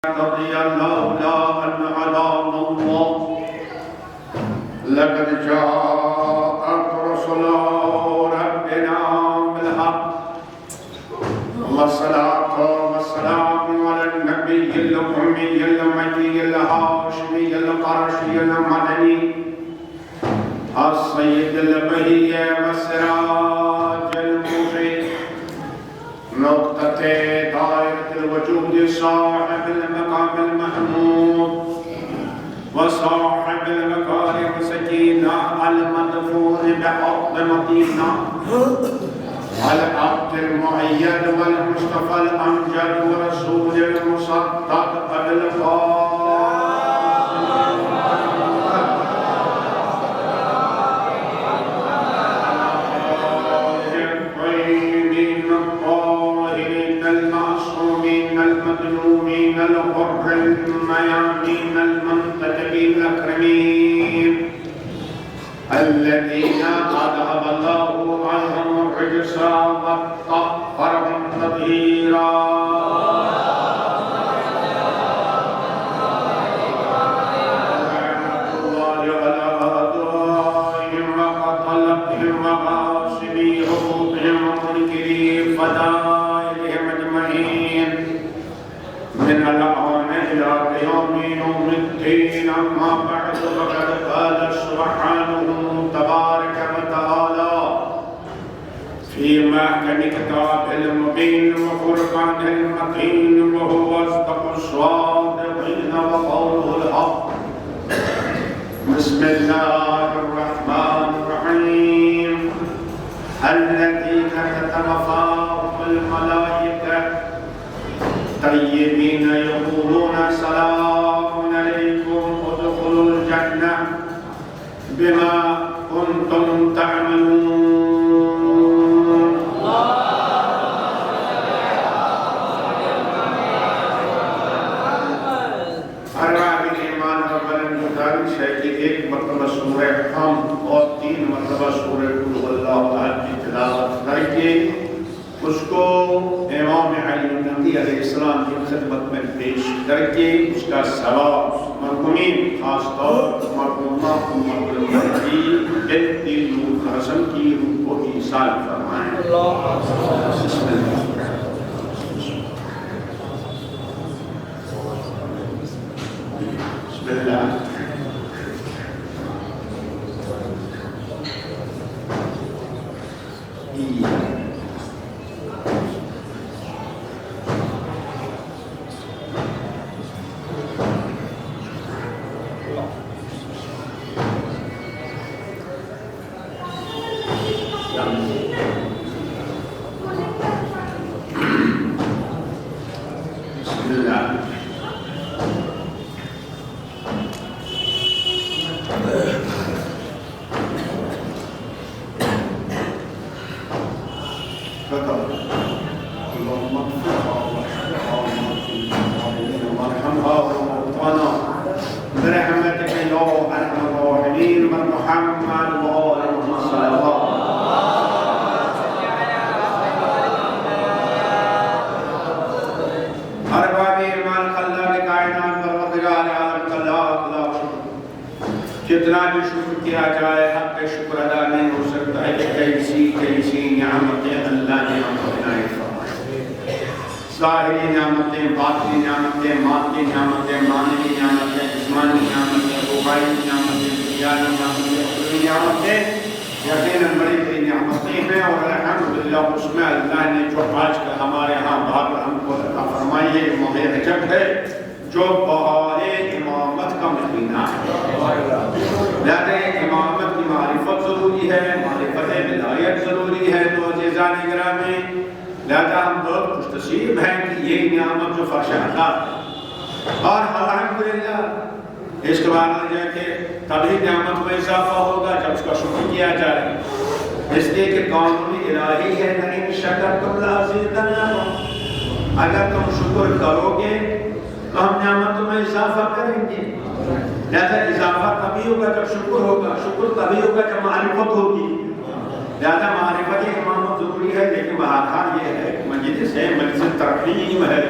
رضي الله عنه على الله لقد جاءت رسل ربنا بالحق والصلاة والسلام على النبي الأمي المكي الهاشمي القرشي المدني السيد البهي والسراج المضيء نقطة دائرة الوجود صاحب المقام المحمود وصاحب المكارم سكينة المدفون بحق مدينة العبد المؤيد والمصطفى الأمجد ورسول المصدق بالقاسم المظلومين الغر الميامين المنتجبين الأكرمين الذين أذهب الله عنهم الرجس وطهرهم تطهيرا الله على أعدائهم وقتلتهم وغاصبي حقوقهم ومنكري فدائهم أجمعين من الآن إلى قيام يوم الدين. أما بعد فقد قال سبحانه تبارك وتعالى في محكم كتابه المبين وفرقانه المتين وهو أصدق الصادقين وقوله الحق. بسم الله الرحمن الرحيم. الذين تتوفاهم الملائكة طيبين يقولون سلام عليكم ادخلوا الجنة بما كنتم تعملون. ارباب ایمان کا بلند گزارش ہے کہ ایک مرتبہ سورہ حمد اور 3 مرتبہ سورہ قل هو اللہ احد کی تلاوت کر کے اس کو امام علی نقی علیہ السلام کی خدمت میں پیش کر کے اس کا ثواب مرحومین خاص طور مرحومہ امت المہدی بنت نور حسن کی روح کو ایصال فرمائیں. بسم اللہ بسم اللہ. جتنا بھی شکر کیا جائے حق شکر ادا نہیں ہو سکتا ہے کہ کیسی نعمتیں اللہ نے ہم کو عنایت فرمائے. ظاہری نعمتیں، باطنی نعمتیں، مادی نعمتیں، معنوی نعمتیں، جسمانی نعمتیں، روحانی نعمتیں، دنیاوی نعمتیں، اخروی نعمتیں یقیناً بڑی بڑی نعمتیں ہیں. اور الحمدللہ اس میں اللہ نے جو آج کل ہمارے ہاں بہار ہم کو عطا فرمائی ہے وہ رجب ہے جو بہار امامت کا مہینہ ہے. لہذا امامت کی معرفت ضروری ہے، معرفت ولایت ضروری ہے. تو عزیزان گرامی لہذا ہم بہت خوش نصیب ہیں کہ یہ نعمت جو فرش اللہ ہے. اور الحمدللہ اس کے بعد جا کے تبھی نعمت میں اضافہ ہوگا جب اس کا شکر کیا جائے. اس لیے کہ قانون الہی ہے لئن شکرتم لأزیدنکم، اگر تم شکر کرو گے تو ہم نعمتوں میں اضافہ کریں گے. لہذا اضافہ تبھی ہوگا جب شکر ہوگا، شکر تبھی ہوگا جب معرفت ہوگی. لہذا معرفت امامت ضروری ہے، لیکن بہرحال یہ ہے مجلس ہے، مجلس ترحیم ہے.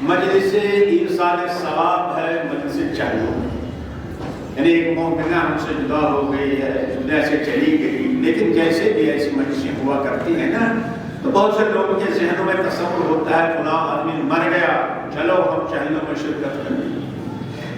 مجلس ایصال ثواب ہے مجلس چالو، یعنی ایک مومنہ ہم سے جدا ہو گئی ہے، جدا سے چلی گئی، لیکن جیسے بھی ایسی مجلسیں ہوا کرتی ہیں نا تو بہت سے لوگوں کے ذہنوں میں تصور ہوتا ہے فلاں آدمی مر گیا چلو ہم چہلوں میں شرکت کریں،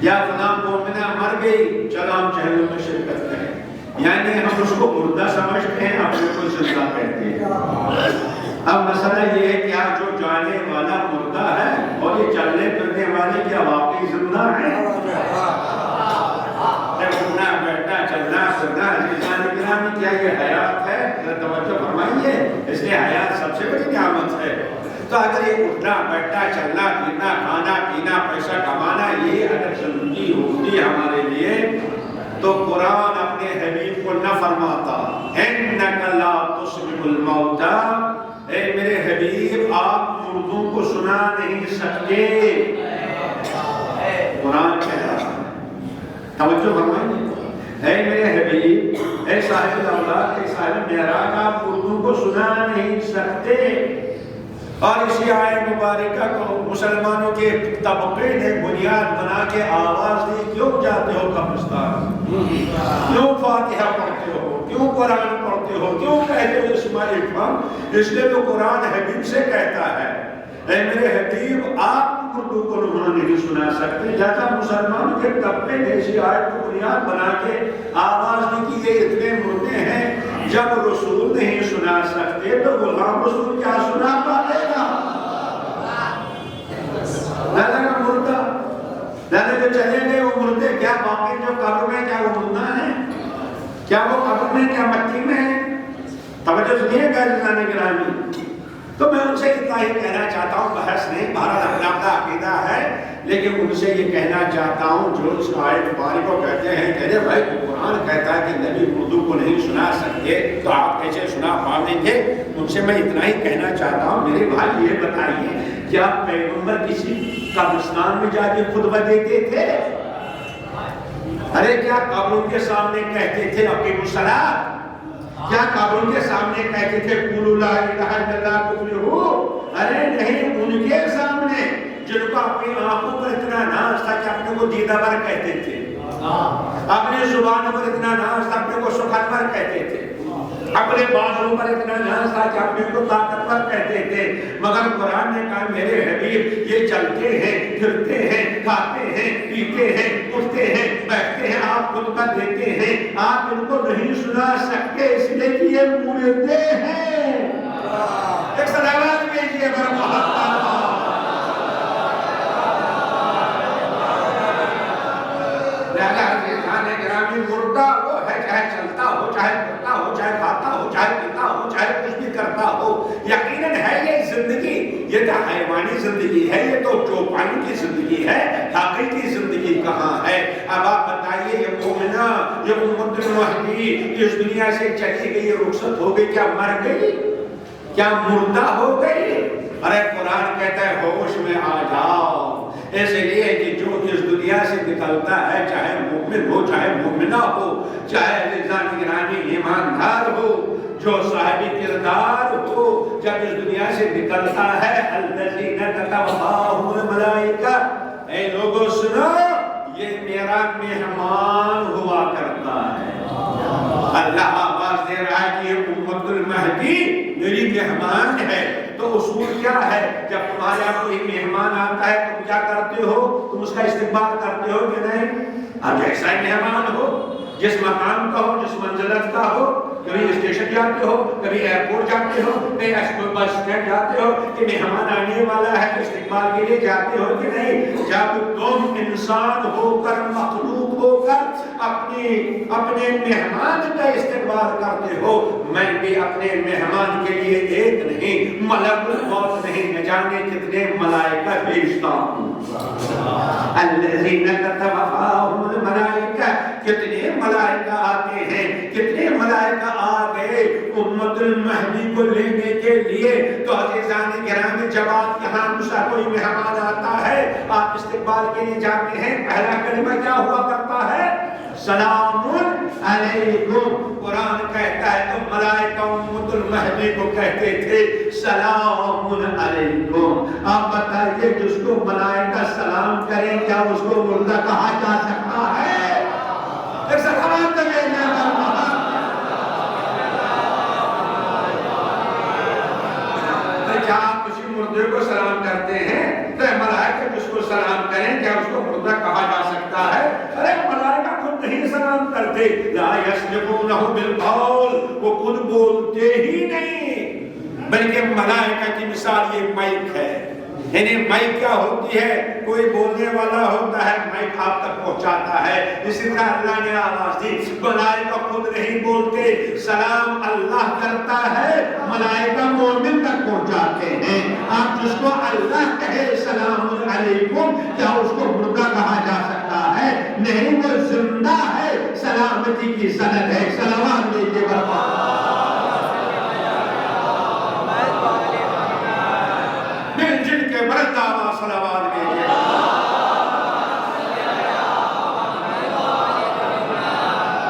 یا فلاں مومنہ مر گئی چلو ہم چہلوں میں شرکت کریں، یعنی ہم اس کو مردہ سمجھتے ہیں اپنے کو زندہ کہتے ہیں۔ اب مسئلہ یہ ہے کہ جو جانے والا مردہ ہے اور یہ چلنے پھرنے والے کیا واقعی زندہ ہیں؟ اٹھنا بیٹھنا چلنا پھرنا عزیزان گرامی کیا یہ حیات ہے؟ توجہ فرمائیے، اس لیے حیات سب سے بڑی نعمت ہے۔ تو اگر یہ اٹھنا بیٹھنا چلنا پھرنا کھانا پینا پیسہ کمانا یہ اگر زندگی ہوتی ہمارے لیے تو قرآن اپنے حبیب کو نہ فرماتا اِنَّكَ لَا تُسْمِعُ الْمَوْتَىٰ، اے میرے حبیب آپ مردوں کو سنا نہیں سکتے۔ قرآن کہہ رہا ہے، توجہ فرمائیے، اے میرے حبیب، اے صاحب الاولاد، اے صاحب معراج، آپ مردوں کو سنا نہیں سکتے۔ اور اسی آیت مبارکہ کو مسلمانوں کے طبقے نے بنیاد بنا کے آواز دی، کیوں جاتے ہو قبرستان، کیوں فاتحہ پڑھتے ہو، کیوں قرآن پڑھتے ہو، کیوں کہتے ہو اسماعیل فم؟ اس لیے تو قرآن حبیب سے کہتا ہے اے میرے حبیب آپ مردوں کو نہیں سنا سکتے، لہذا مسلمانوں کے طبقے نے اسی آیت کو بنیاد بنا کے آواز دی کہ یہ اتنے مردے ہیں، جب رسول نہیں سنا سکتے تو غلام رسول کیا سنا پائے گا؟ لہذا کا مردہ، لہذا جو چلے گئے وہ مردے، کیا باقی جو قبر میں کیا وہ مردہ ہیں؟ کیا وہ قبر میں کیا مٹی میں ہیں؟ توجہ سنیے گا عزیزان گرامی، تو میں ان سے اتنا ہی کہنا چاہتا ہوں، بحث نہیں، بہرحال اپنا اپنا عقیدہ ہے، لیکن ان سے یہ کہنا چاہتا ہوں جو اس آیت مبارک کو کہتے ہیں کہ بھائی قرآن کہتا ہے کہ نبی اردو کو نہیں سنا سکتے تو آپ کیسے سنا پائیں گے؟ ان سے میں اتنا ہی کہنا چاہتا ہوں میرے بھائی یہ بتائیے کیا پیغمبر کسی قبرستان میں جا کے خطبہ دیتے تھے؟ ارے کیا قبروں کے سامنے کہتے تھے اقیموا الصلاۃ؟ کیا قبروں کے سامنے کہتے تھے قولوا لا الہ الا اللہ تفلحوا؟ ارے نہیں، ان کے سامنے جن کو اپنی آنکھوں پر اتنا ناز تھا کہ اپنے کو دیدہ بر کہتے تھے، اپنے زبان پر اتنا ناز تھا اپنے کو سخنور کہتے تھے، اپنے بازوں پر اتنا ناز تھا کہ اپنے کو طاقتور کہتے تھے، مگر قرآن نے کہا میرے حبیب یہ چلتے ہیں پھرتے ہیں کھاتے ہیں پیتے ہیں اٹھتے ہیں بیٹھتے ہیں، آپ خطبہ دیتے ہیں، آپ ان کو نہیں سنا سکتے اس لیے کہ یہ مردے ہیں۔ ایک صلوات بھیجیے میرے محبت مردہ وہ ہے، چاہے چلتا ہو چاہے پھرتا ہو چاہے کھاتا ہو چاہے پیتا ہو چاہے کچھ بھی کرتا ہو، یقیناً ہے یہ زندگی، یہ تو حیوانی زندگی ہے، یہ تو چوپائی کی زندگی ہے، حقیقی زندگی کہاں ہے؟ اب آپ بتائیے یہ مومنہ یہ امت المہدی اس دنیا سے چلی گئی، رخصت ہو گئی، کیا مر گئی؟ کیا مردہ ہو گئی؟ ارے قرآن کہتا ہے ہوش میں آ جاؤ، اس لیے کہ جو اس دنیا سے نکلتا ہے چاہے مومن ہو چاہے مومنہ ہو چاہے عزیزان گرامی ایماندار ہو جو صاحب کردار ہو، جب اس دنیا سے نکلتا ہے الذین تتوفاہم الملائکہ، اے لوگوں سنو یہ میرا مہمان ہوا کرتا ہے۔ اللہ آواز دے رہا ہے کہ یہ امت المہدی میری مہمان ہے۔ تو اصول کیا ہے؟ جب تمہارے یہاں کوئی مہمان آتا ہے تم کیا کرتے ہو؟ تم اس کا استقبال کرتے ہو کہ نہیں؟ اب ایسا ہی مہمان ہو جس مقام کا ہو جس منزلت کا ہو، کبھی اسٹیشن جاتے ہو کبھی ایئرپورٹ جاتے ہو کبھی بس اسٹینڈ جاتے ہو کہ مہمان آنے والا ہے تو استقبال کے لیے جاتے ہو کہ نہیں؟ جب تم انسان ہو کر مخلوق ہو کر اپنے مہمان کا استقبال کرتے ہو، میں بھی اپنے مہمان کے لیے ایک نہیں ملک الموت نہیں نہ جانے کتنے ملائکہ بھیجتا ہوں۔ الذین تتوفاہم الملائکہ، کتنے ملائکہ آتے ہیں، کتنے ملائکہ آ گئے امت المہدی کو لینے کے لیے۔ تو عزیزان گرامی جب آپ یہاں دوسرا کوئی مہمان آتا ہے آپ استقبال کے لیے جاتے ہیں، پہلا کلمہ کیا ہوا کرتا ہے؟ سلام علیکم. قرآن کہتا ہے تو ملائکہ امت المہدی کو کہتے تھے سلام علیکم. آپ بتائیے جس کو ملائکہ سلام کریں کیا اس کو مردہ کہا جا سکتا ہے؟ ایک سلام تو یہ کیا آپ کسی مردے کو سلام کرتے ہیں تو ملائکہ جس کو سلام کریں کیا اس کو مردہ کہا جا سکتا ہے؟ ارے ملائکہ خود نہیں سلام کرتے. لا یسبقونہ بالقول، وہ خود بولتے ہی نہیں، بلکہ ملائکہ کی مثال یہ مائک ہے. یعنی مائک کیا ہوتی ہے؟ کوئی بولنے والا ہوتا ہے، مائک آپ تک پہنچاتا ہے. اسی طرح اللہ نے آواز دی. ملائکہ خود نہیں بولتے، سلام اللہ کرتا ہے، ملائکہ مومن تک پہنچاتے ہیں. آپ جس کو اللہ کہے سلام علیکم کیا اس کو مردہ کہا جا سکتا ہے؟ نہیں، وہ زندہ ہے، سلامتی کی سند ہے. سلام دیجیے برابر. جن کے برد آواز صلوات بھیجئے.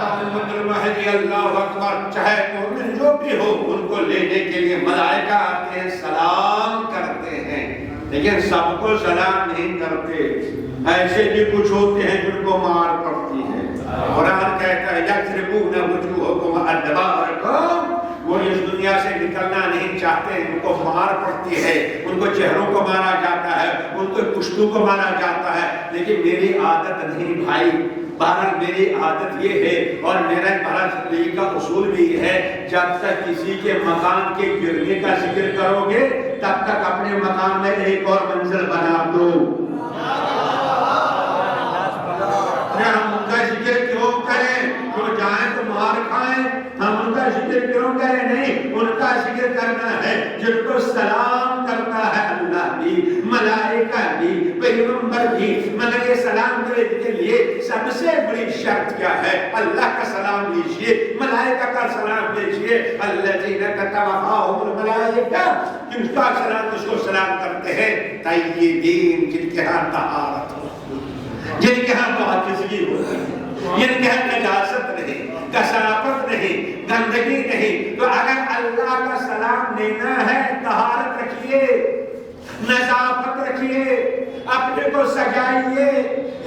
امت المہدی اللہ اکبر، چاہے مومن جو بھی ہو ان کو لینے کے لیے ملائکہ آتے ہیں، سلام کرتے ہیں، لیکن سب کو سلام نہیں کرتے. ایسے بھی کچھ ہوتے ہیں جن کو مار پڑتی ہے. قرآن کہتا ہے یضربون وجوہکم ادبارکم، وہ اس دنیا سے نکلنا نہیں چاہتے، ان کو مار پڑتی ہے، ان کو چہروں کو مارا جاتا ہے، ان کو پشتوں کو مارا جاتا ہے. لیکن میری عادت نہیں بھائی، بہرحال میری عادت یہ ہے اور میرا بہرحال زندگی کا اصول بھی ہے، جب تک کسی کے مکان کے گرنے کا ذکر کرو گے تب تک اپنے مکان میں ایک اور منزل بنا دو. ہم ان کا ذکر کیوں کریں؟ جو جائیں تو مار کھائیں. ہم ان کا ذکر کیوں کریں؟ نہیں، ان کا ذکر کرنا ہے جن کو سلام کرتا ہے اللہ بھی، ملائکہ بھی، پیغمبر بھی. مگر یہ سلام کرنے کے لیے سب سے بڑی شرط کیا ہے؟ اللہ کا سلام لیجئے، ملائکہ کا سلام لیجئے. الذین تتوفاہم الملائکہ، جن کا سلام جس کو سلام کرتے ہیں طیبین، جن کے ہاں طہارت ہو، جن کے ہاں پاکیزگی ہو، جن کے ہاں نجاست نہیں، کثافت نہیں، گندگی نہیں. تو اگر اللہ کا سلام لینا ہے طہارت رکھیے، نظافت رکھیے، اپنے کو سجائیے.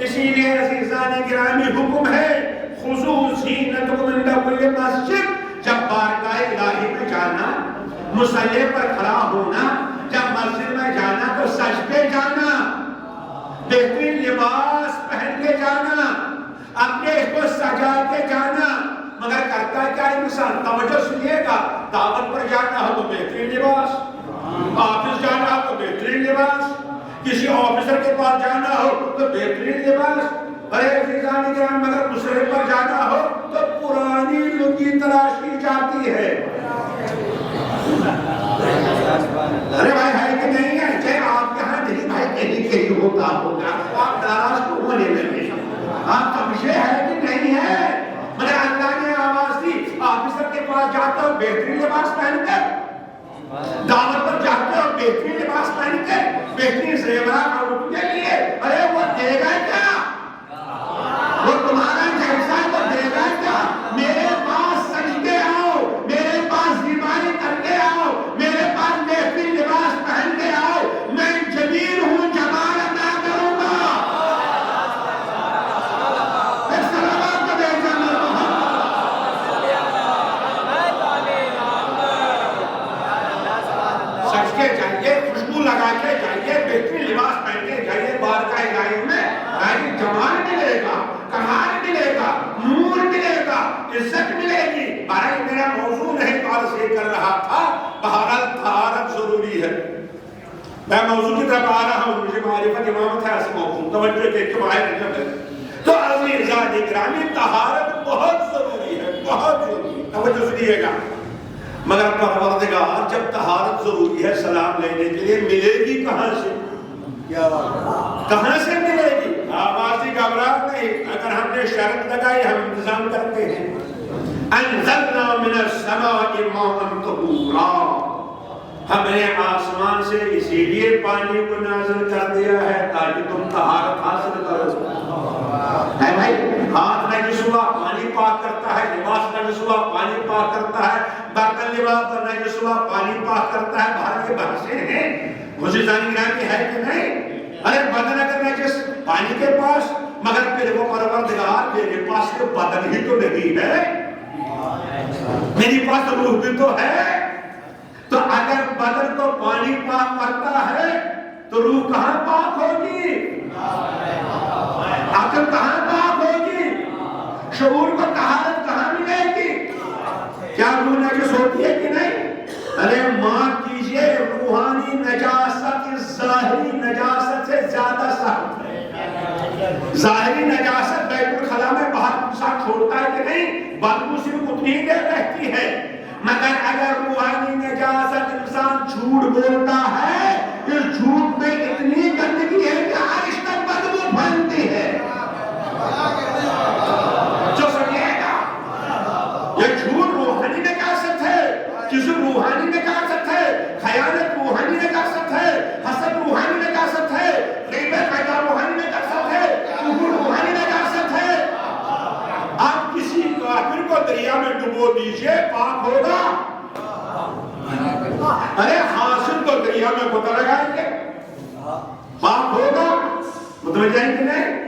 اسی لیے عزیزان گرامی حکم ہے خذوا زینتکم عند کل مسجد. جب بارگاہ الہی میں جانا، مصلی پر کھڑا ہونا، جب مسجد میں جانا تو سج کے جانا، بہترین لباس پہن کے جانا، اپنے کو سجا کے جانا. مگر کرتا کیا انسان؟ توجہ سنیے گا، دعوت پر جانا ہو تو بہترین لباس، آفس جانا ہو تو بہترین لباس، کسی آفیسر کے پاس جانا ہو تو بہترین لباس. ارے عزیزان کرام، مگر دوسرے پر جانا ہو تو پرانی لنگی تلاشی جاتی ہے. ارے بھائی ہے کہ نہیں ہے؟ چاہے آپ کہاں نہیں بھائی کہیں ہوتا ہوگا، آپ ناراض کو ہونے لگے. آپ سمجھے ہے کہ نہیں ہے؟ مگر اللہ نے آواز دی آفیسر کے پاس جاتے ہو بہترین لباس پہن کر، دعوت پر جاتے ہو بہترین لباس پہن کر، بہترین زیورات اور ان کے لیے. ارے وہ دے گا کیا؟ وہ تمہارا جیسا وہ دے گا کیا؟ میرے پاس سج کے آؤ، میرے پاس بیماری کر کے آؤ، میرے پاس بہترین لباس پہن کے آؤ، میں جمیل ہوں، جمال عطا کروں گا. سج کے جائیے، خوشبو لگا کے جائیے، بہترین لباس پہن کے جائیے بارگاہ الہی میں. جمال ملے گا، کمال ملے گا، نور ملے گا، عزت ملے گی. بھائی میرا موضوع نہیں عرض یہ کر رہا تھا، بہرحال طہارت ضروری ہے. میں موضوع کی طرف آ رہا ہوں، مجھے معرفت امامت ہے ایسے موضوع، توجہ کے باہر رجب ہے. تو عزیزان گرامی طہارت بہت ضروری ہے، بہت ضروری. توجہ سنیے گا. مگر پروردگار جب طہارت ضروری ہے سلام لینے کے لیے، ملے گی کہاں سے؟ کہاں سے ملے گی؟ آوازی گھبراہٹ نہیں. اگر ہم نے شرط لگائی ہم انتظام کرتے ہیں. انزلنا من السماء ماء طہورا، ہم نے آسمان سے اسی لیے پانی کو نازل کر دیا ہے تاکہ تم طہارت حاصل کرو. ہے بھائی، ہاتھ میں جس کو اللباس نجسوا پانی پاک کرتا ہے، باہر کے بحثیں ہیں معززان گرامی ہے کہ نہیں؟ ارے بدن اگر نجس پانی کے پاس، مگر پھر وہ پروردگار میرے پاس تو بدن ہی تو نہیں ہے، میری پاس روح بھی تو ہے، تو اگر بدن کو پانی پاک کرتا ہے تو روح کہاں پاک ہوگی؟ عقل کہاں پاک ہوگی؟ شعور کو طہارت کہاں ملے گی؟ کیا روح نجس ہوتی ہے کہ نہیں؟ ارے معاف کیجئے، روحانی نجاست ظاہری نجاست سے زیادہ سخت ہے۔ ظاہری نجاست بیت الخلا میں باہر انسان چھوڑتا ہے کہ نہیں، بدبو صرف اتنی ہی دیر رہتی ہے، مگر اگر روحانی نجاست انسان جھوٹ بولتا ہے، اس جھوٹ میں اتنی گندگی ہے کہ عرش تک بدبو پھیلتی ہے۔ جو سمجھے گا یہ جھوٹ روحانی نجاست ہے، جسم روحانی نجاست ہے، خیانت روحانی نجاست ہے، حسد روحانی نجاست ہے، غیبت روحانی نجاست ہے، کفر روحانی نجاست ہے۔ آپ کسی کافر کو دریا میں ڈبو دیجئے، پاک ہوگا؟ ارے حاسد کو دریا میں پتہ لگائیں گے، پاک ہوگا؟ متوجہ ہے کہ نہیں؟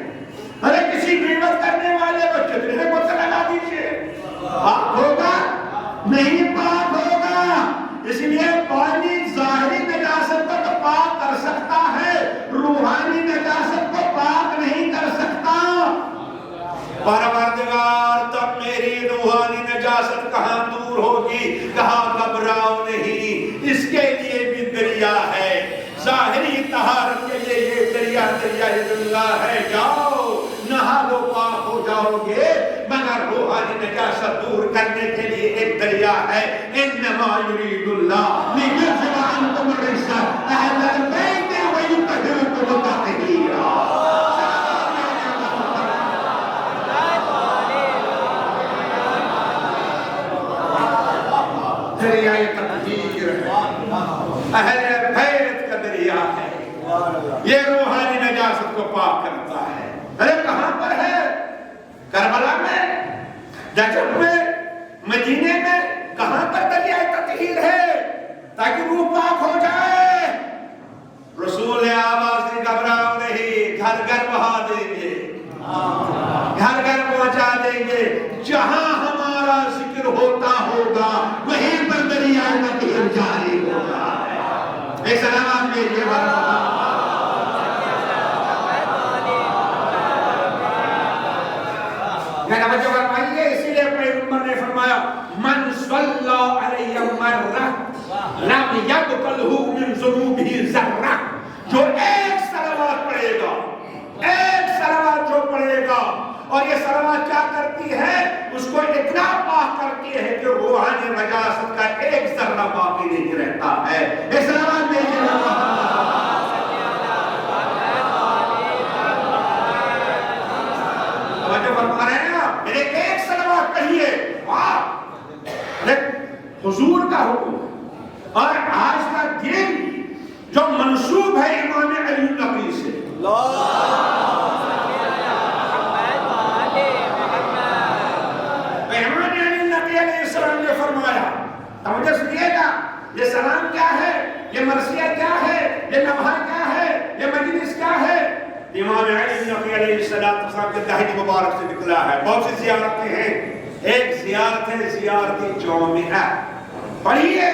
ارے کسی غیبت کرنے والے کو چترے کو پتہ لگا دیجئے، پاک ہوگا؟ نہیں پاک ہوگا۔ اس لیے پانی ظاہری نجاست کو تو پاک کر سکتا ہے، روحانی نجاست کو پاک نہیں کر سکتا۔ پروردگار تب میری روحانی نجاست کہاں دور ہوگی؟ کہاں گھبراؤ نہیں، اس کے لیے بھی دریا ہے، ظاہری طہارت کے لیے یہ دریا دریائے اللہ ہے، جاؤ نہا لو پاک ہو جاؤ گے، مگر روحانی نجاست دور کرنے کے لیے ایک دریا ہے، انما یرید اللہ لیذھب عنکم الرجس اہل البیت ویطہرکم تطہیرا۔ دریائے تطہیر ہے، اہل بیت کا دریا ہے، یہ روحانی نجاست کو پاک کرتا ہے۔ ارے کہاں پر ہے؟ کربلا میں، نجف میں، مدینے میں، کہاں پر دریائے تطہیر ہے تاکہ روح پاک ہو جائے؟ رسول آواز سے گھبراؤ نہیں، گھر گھر بہا دیں گے، گھر گھر پہنچا دیں گے، جہاں ہمارا ذکر ہوتا ہوگا وہیں پر دریائے تطہیر جاری ہوگا۔ ایک سلام بھیجیے بابا۔ توجہ فرمائیے، اسی لیے پیغمبر نے فرمایا من صلی علیہ مرہ لم یبطلہ من ذنوبہ ذرہ، جو ایک صلوات پڑھے گا، ایک صلوات جو پڑھے گا، اور یہ صلوات کیا کرتی ہے؟ اس کو اتنا پاک کرتی ہے کہ روحانی نجاست کا ایک ذرہ باقی نہیں رہتا ہے۔ ایک صلوات بھیجیے توجہ فرما رہے ہیں نا، میرے ایک صلوات کہیے، حضور کا حکم۔ اور آج کا دن جو منسوب ہے امام علی نبی سے، امام علی نبی علیہ السلام نے فرمایا، توجہ سنیے گا، یہ سلام کیا ہے، یہ مرثیہ کیا ہے، یہ نبھا کیا ہے، یہ مجلس کیا ہے؟ امام علی نبی علیہ السلام کے دہن مبارک سے نکلا ہے۔ بہت سی زیارتیں ہیں، ایک زیارت ہے زیارت جامعہ، پڑھیے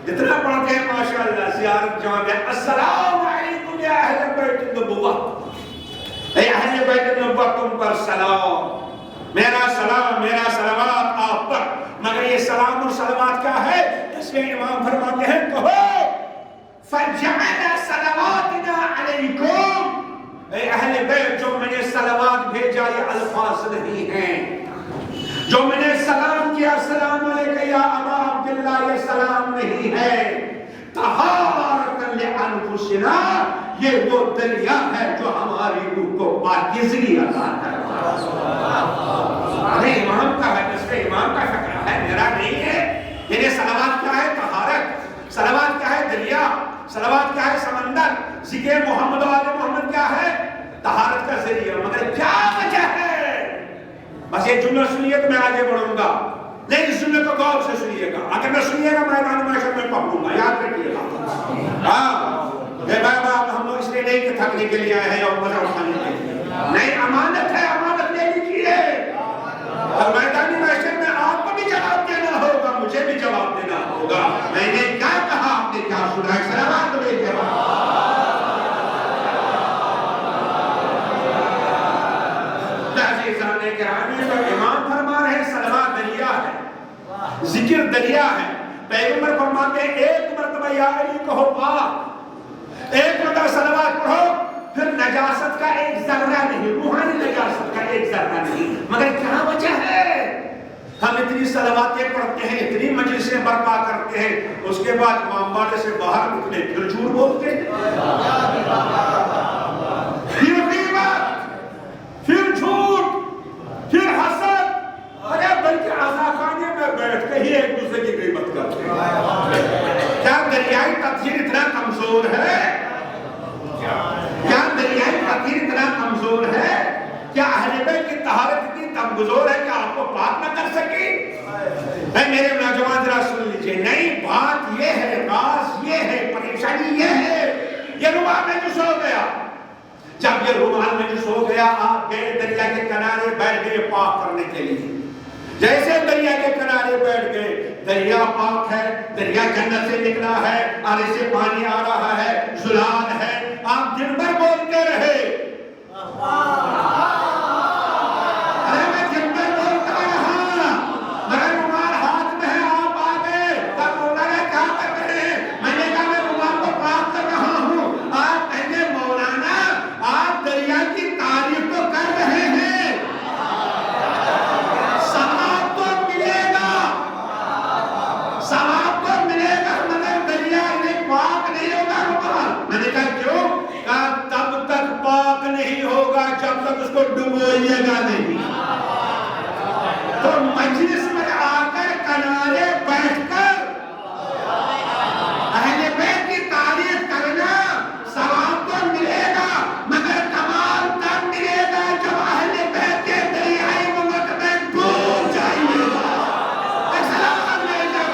جتنا پڑھتے ہیں ماشاءاللہ، زیارت جامعہ۔ السلام علیکم یا اہل بیت النبوہ، اے اہل بیت النبوہ تم پر سلام، میرا سلام، میرا صلوات آپ پر۔ مگر یہ سلام اور صلوات کیا ہے؟ اس کے امام فرماتے ہیں کہو فَجَعَلَ صَلَوَاتِنَا عَلَيْكُمْ، اے اہل بیت جو میں نے صلوات بھیجا یہ الفاظ نہیں ہیں، جو میں نے سلام کیا السلام علیکم یا ابا عبداللہ یہ سلام نہیں ہے، طہارۃ لانفسنا، یہ وہ دریا ہے جو ہماری روح کو پاکیزگی عطا کرتا ہے۔ ارے امام کا ہے، اس پہ امام کا فکر ہے، میرا نہیں ہے۔ یعنی صلوات کیا ہے؟ طہارت۔ صلوات کیا ہے؟ دریا۔ صلوات کیا ہے؟ سمندر۔ ذکر محمد و آل محمد کیا ہے؟ طہارت کا ذریعہ۔ مگر کیا وجہ ہے؟ بس یہ جملہ سنیے تو میں آگے بڑھوں گا۔ نہیں اس جملے کو غور سے سنیے گا، اگر نہ سنیے گا میدان محشر میں پکڑوں گا، یاد رکھیے گا۔ ہم لوگ اس لیے نہیں کہ تھکنے کے لیے آئے ہیں اور مزہ اٹھانے کے لیے نہیں، امانت ہے، امانت لینی چاہیے۔ اور میدان محشر میں آپ کو بھی جواب دینا ہوگا، مجھے بھی جواب دینا ہوگا، میں نے کیا کہا آپ نے کیا سنا، سلامات میں جواب۔ تو امام فرما رہے صلوات دریا ہے، ذکر دریا ہے۔ پیغمبر فرماتے ہیں ایک مرتبہ یا علی کہو پاک، ایک مرتبہ صلوات پڑھو، پھر نجاست کا ایک ذرہ نہیں، روحانی نجاست کا ایک ذرہ نہیں۔ مگر کیا وجہ ہے؟ ہم اتنی صلواتیں پڑھتے ہیں، اتنی مجلسیں برپا کرتے ہیں، اس کے بعد امام باڑے سے باہر نکلے پھر جھوٹ بولتے ہیں، پھر غیبت، پھر جھوٹ، پھر حسد، ارے بلکہ عزاخانے میں بیٹھ کے ہی ایک دوسرے کی غیبت کرتے ہیں۔ کیا دریائی تطہیر اتنا کمزور ہے؟ کیا دریائی تطہیر اتنا کمزور ہے؟ کیا اہل بیت کی طہارت اتنی کمزور ہے کہ آپ کو پاک نہ کر سکی؟ اے میرے نوجوان ذرا سن لیجئے، نہیں بات یہ ہے، راز یہ ہے، پریشانی یہ ہے، یہ رومال میں جو سو گیا، جب یہ رومال میں جو سو گیا آپ گئے دریا کے کنارے بیٹھ گئے پاک کرنے کے لیے، جیسے دریا کے کنارے بیٹھ گئے، دریا پاک ہے، دریا جنت سے نکلا ہے، آگے سے پانی آ رہا ہے، زلال ہے، آپ دن بھر بولتے رہے، ارے میں دن بھر بولتا رہا، میرا رومال ہاتھ میں ہے، آپ آ گئے، تب بولا ہے کیا کر رہے ہیں؟ میں نے کہا میں رومال کو پاک کر رہا ہوں۔ آپ کہتے مولانا آپ دریا کی تعریف تو کر رہے ہیں، ثواب تو ملے گا، ثواب تو ملے گا، مگر دریا انہیں پاک نہیں ہوگا رومال۔ میں نے کہا کیوں؟ کہا تب تک پاک نہیں ہوگا جب تک اس کو ڈبوئیے گا نہیں۔ تو مجلس میں آ کر کنارے بیٹھ کر اہل بیت کی تعریف کرنا ثواب تو ملے گا، مگر کمال تب ملے گا جب اہل بیت کے دریائے ممت میں ڈوب جائیے گا۔ السلام علیکم۔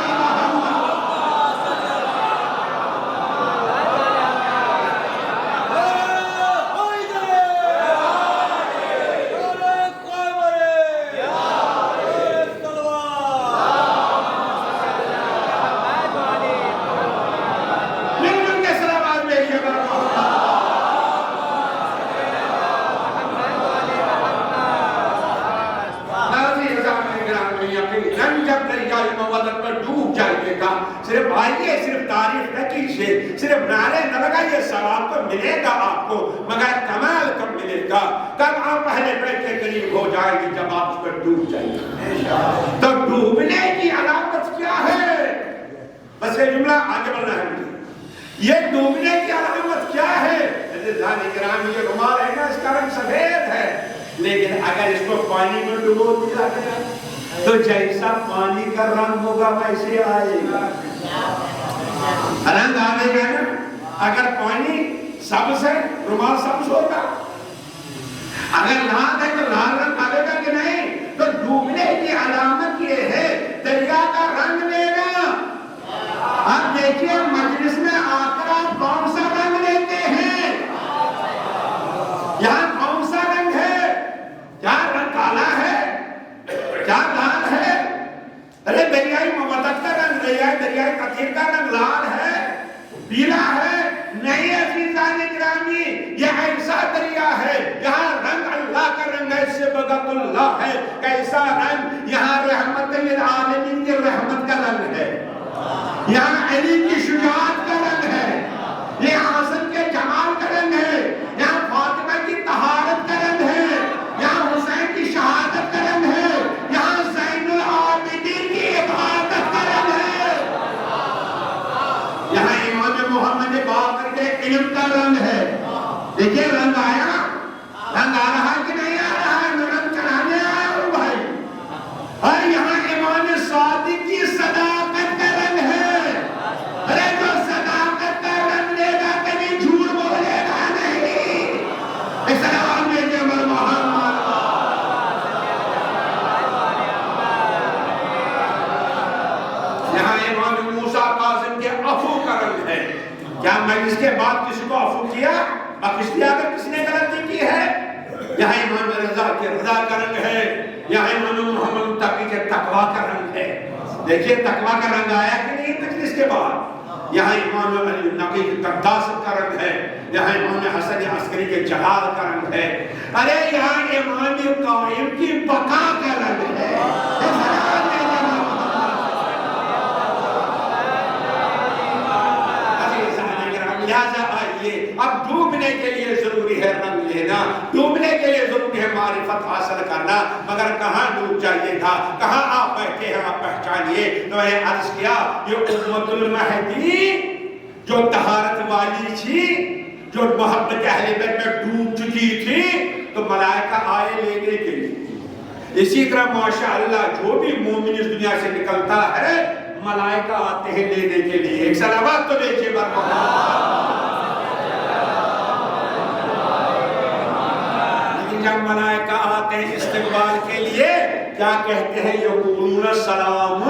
جب دریائے مودت پر ڈوب جائیے گا، صرف آئیے، صرف تعریف نہ کیجیے، صرف نعرے نہ لگائیے، ثواب تو ملے گا آپ کو، مگر کمال کب ملے گا؟ کب آپ اہل بیت کے قریب ہو جائے گی؟ جب آپ اس پر ڈوب جائیں گے۔ تو ڈوبنے کی علامت کیا ہے؟ بس یہ جملہ آگے بڑھنا ہے مجھے، یہ ڈوبنے کی علامت کیا ہے؟ عزیزان کرام یہ رومال ہے نا، اس کا رنگ سفید ہے، لیکن اگر اس کو پانی میں ڈبو دیا گیا تو جیسا پانی کا رنگ ہوگا ویسے آئے گا، رنگ آنے گا نا۔ اگر پانی سبز ہے رومال سبز ہوگا، اگر لال ہے تو لال رنگ آئے گا کہ نہیں؟ تو ڈوبنے کی علامت یہ ہے دریا کا رنگ لینا۔ اب دیکھیے مجلس میں آ کر آپ کون سا رنگ لیتے ہیں؟ یہاں کون سا رنگ ہے؟ کیا رنگ کالا ہے؟ کیا لال ہے؟ ارے دریائی مودت کا رنگ، دریائی تطہیر کا رنگ لال ہے، پیلا ہے؟ نہیں عزیزان گرامی، یہ ایسا دریا کاظم کے عفو کا رنگ ہے. کیا مجلس کے بعد کسی کو عفو کیا؟ بخش دیا اگر کسی نے غلطی کی ہے؟ یہاں امام رضا کے رضا کا رنگ ہے، یہاں امام محمد تقی کے تقویٰ کا رنگ ہے. دیکھیے تقویٰ کا رنگ آیا کہ نہیں مجلس کے بعد؟ یہاں امام علی نقی کی قداست کا رنگ ہے، یہاں امام حسن عسکری کے جلال کا رنگ ہے، ارے یہاں امام قائم کی بقا کا رنگ ہے. لہذا آئیے اب ڈوبنے کے لیے ضروری ہے رنگ لینا، ڈوبنے کے لیے ضروری ہے معرفت حاصل کرنا. مگر کہاں ڈوب جائیے گا، کہاں آپ بیٹھے ہیں آپ پہچانیے. تو میں نے عرض کیا یہ امت المہدی جو طہارت والی تھی، جو محبت اہل بیت میں ڈوب چکی تھی، تو ملائکہ آئے لینے کے لیے. اسی طرح ماشاءاللہ جو بھی مومن اس دنیا سے نکلتا ہے ملائکہ آتے ہیں لینے کے لیے. ایک صلوات تو دیکھیے لیکن جب ملائکہ آتے ہیں استقبال کے لیے کیا کہتے ہیں؟ یقولون سلام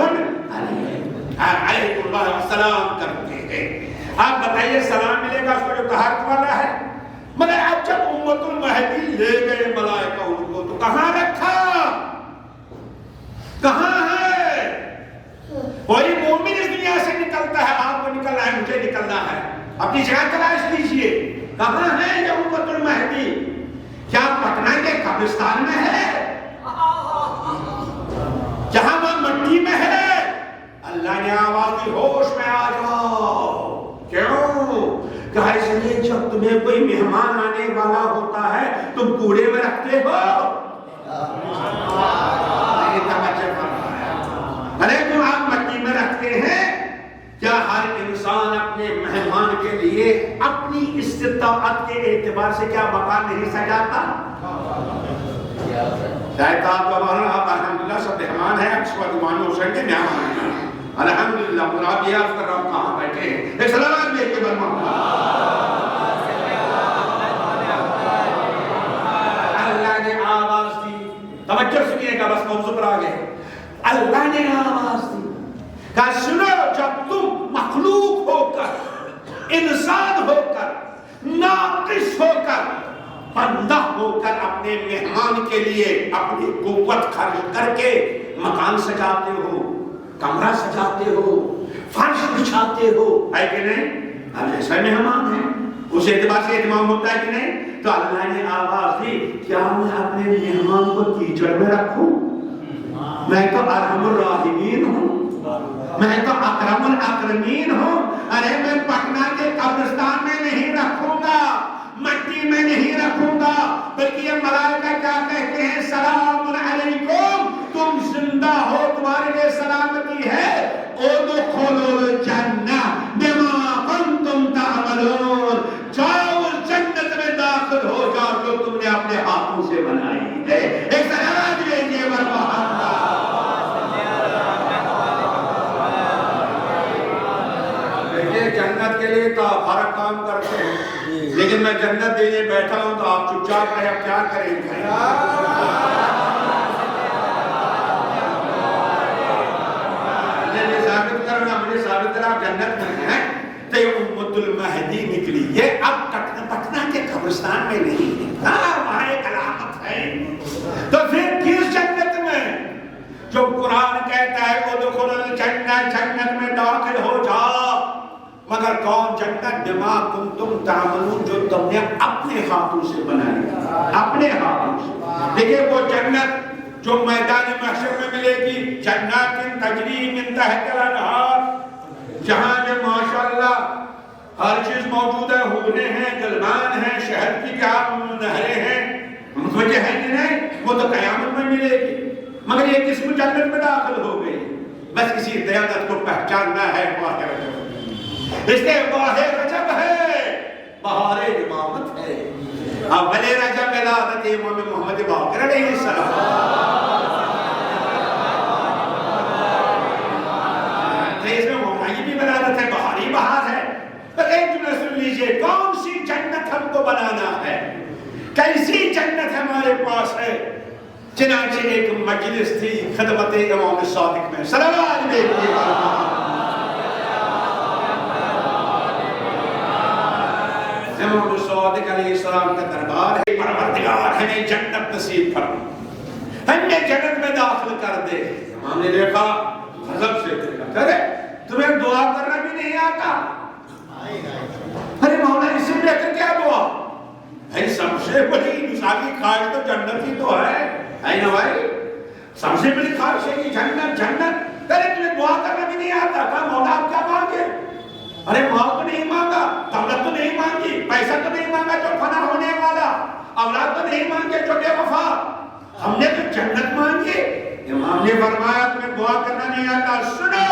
علیکم، سلام کرتے ہیں. آپ بتائیے سلام ملے گا اس کو جو طہارت والا ہے؟ مگر اب جب امت المہدی لے گئے ملائکہ ان کو تو کہاں رکھا؟ کہاں ہے؟ کوئی مومن اس دنیا سے نکلتا ہے، آپ کو نکلنا ہے، مجھے نکلنا ہے، اپنی جگہ تلاش کیجئے. کہاں ہے یہ امت المہدی؟ کیا پٹنہ کے قبرستان میں ہے؟ جہاں وہ مٹی میں ہے؟ اللہ نے آواز دی ہوش میں آ جاؤ. کیوں؟ کہا اس لیے جب تمہیں کوئی مہمان آنے والا ہوتا ہے تم کوڑے میں رکھتے ہو. ارے تم آپ مٹی میں رکھتے ہیں. کیا ہر انسان اپنے مہمان کے لیے اپنی استطاعت کے اعتبار سے کیا مکان نہیں سجاتا؟ شاید آپ الحمدللہ سب مہمان ہیں، اکثر دمان حسین کے مہمان ہیں الحمدللہ. مراد یہ عرض کر رہا ہوں کہاں بیٹھے ہیں؟ ایک سلام دے کے برما اللہ نے آواز دی. توجہ سنیے گا، بس موضوع پر آگے. اللہ نے آواز دی کہا سنو، جب تم مخلوق ہو کر، انسان ہو کر، ناقص ہو کر، بندہ ہو کر اپنے مہمان کے لیے اپنی قوت خرچ کر کے مکان سجاتے ہو، کمرہ سجاتے ہو، فرش بچھاتے ہو، ہے کہ نہیں؟ اب ایسا مہمان ہے، اس اعتبار سے اہتمام ہوتا ہے کہ نہیں؟ تو اللہ نے آواز دی کیا میں اپنے مہمان کو کیچڑ میں رکھوں؟ میں تو ارحم الراحمین ہوں، میں تو اکرم الاکرمین ہوں. ارے میں پٹنہ کے قبرستان میں نہیں رکھوں گا، مٹی میں نہیں رکھوں گا، بلکہ یہ ملائکہ کیا کہتے ہیں؟ سلام علیکم، تم زندہ ہو، تمہارے لیے سلامتی ہے. ادخلوا الجنہ بما کنتم تعملون، جاؤ اس جنت میں داخل ہو جاؤ جو تم نے اپنے ہاتھوں سے بنائی ہے. ایک سلام دیجیے برباد. جنت کے لیے تو آپ ہر کام کرتے ہیں، لیکن میں جنت دینے بیٹھا ہوں تو آپ چپ چاپ رہے، اب کیا کریں گے؟ مجھے ثابت کرنا، مجھے ثابت کرنا آپ جنت میں ہیں. تو یہ امت المہدی نکلی، یہ اب پٹنہ کے قبرستان میں نہیں ہے، وہاں ایک علامت ہے. تو پھر کس جنت میں جو قرآن کہتا ہے ادخلوا الجنہ، جنت میں داخل ہو جاؤ. مگر کون جنت؟ بما کنتم تعملون، جو تم نے اپنے ہاتھوں سے بنائی، اپنے ہاتھوں سے. دیکھیں وہ جنت جو میدان محشر میں ملے گی، جنات تجری من تحت الانہار، جہاں میں ماشاءاللہ ہر چیز موجود ہے، حوریں ہیں، گلمان ہیں، شہد کی کیا نہریں ہیں، وجہ ہے کہ نہیں؟ وہ تو قیامت میں ملے گی. مگر یہ قسم جنت میں داخل ہو گئی. بس کسی دیانت کو پہچاننا ہے. واہ رجب، اس کے واہ رجب ہے، بہار امامت ہے. اول رجب ولادت امام محمد باقر علیہ السلام. اس میں مولائی بھی ولادت ہے، بہاری بہار ہے. پر ایک جملہ سن لیجئے، کون سی جنت ہم کو بنانا ہے؟ کیسی جنت ہمارے پاس ہے؟ چنانچہ ایک مجلس تھی خدمت امام صادق میں، صلوات دیکھیے. امام صادق علیہ السلام کا دربار ہے، پروردگار ہمیں جنت نصیب فرما، ہمیں جنت میں داخل کر دے۔ امام نے دیکھا غضب سے کہا ارے تمہیں دعا کرنا بھی نہیں آتا؟ ارے مولا اس سے بہتر کیا دعا؟ بھائی سب سے بڑی انسان کی خواہش تو جنت ہی تو ہے نا بھائی، سب سے بڑی خواہش ہے کہ جنت جنت، ارے تمہیں دعا کرنا بھی نہیں آتا؟ کہا مولا آپ کیا مانگے؟ ارے مال تو نہیں مانگا، دولت تو نہیں مانگی، پیسہ تو نہیں مانگا جو فنا ہونے والا، اولاد تو نہیں مانگے جو بے وفا، ہم نے تو جنت مانگی۔ امام نے فرمایا تمہیں دعا کرنا نہیں آتا، سنو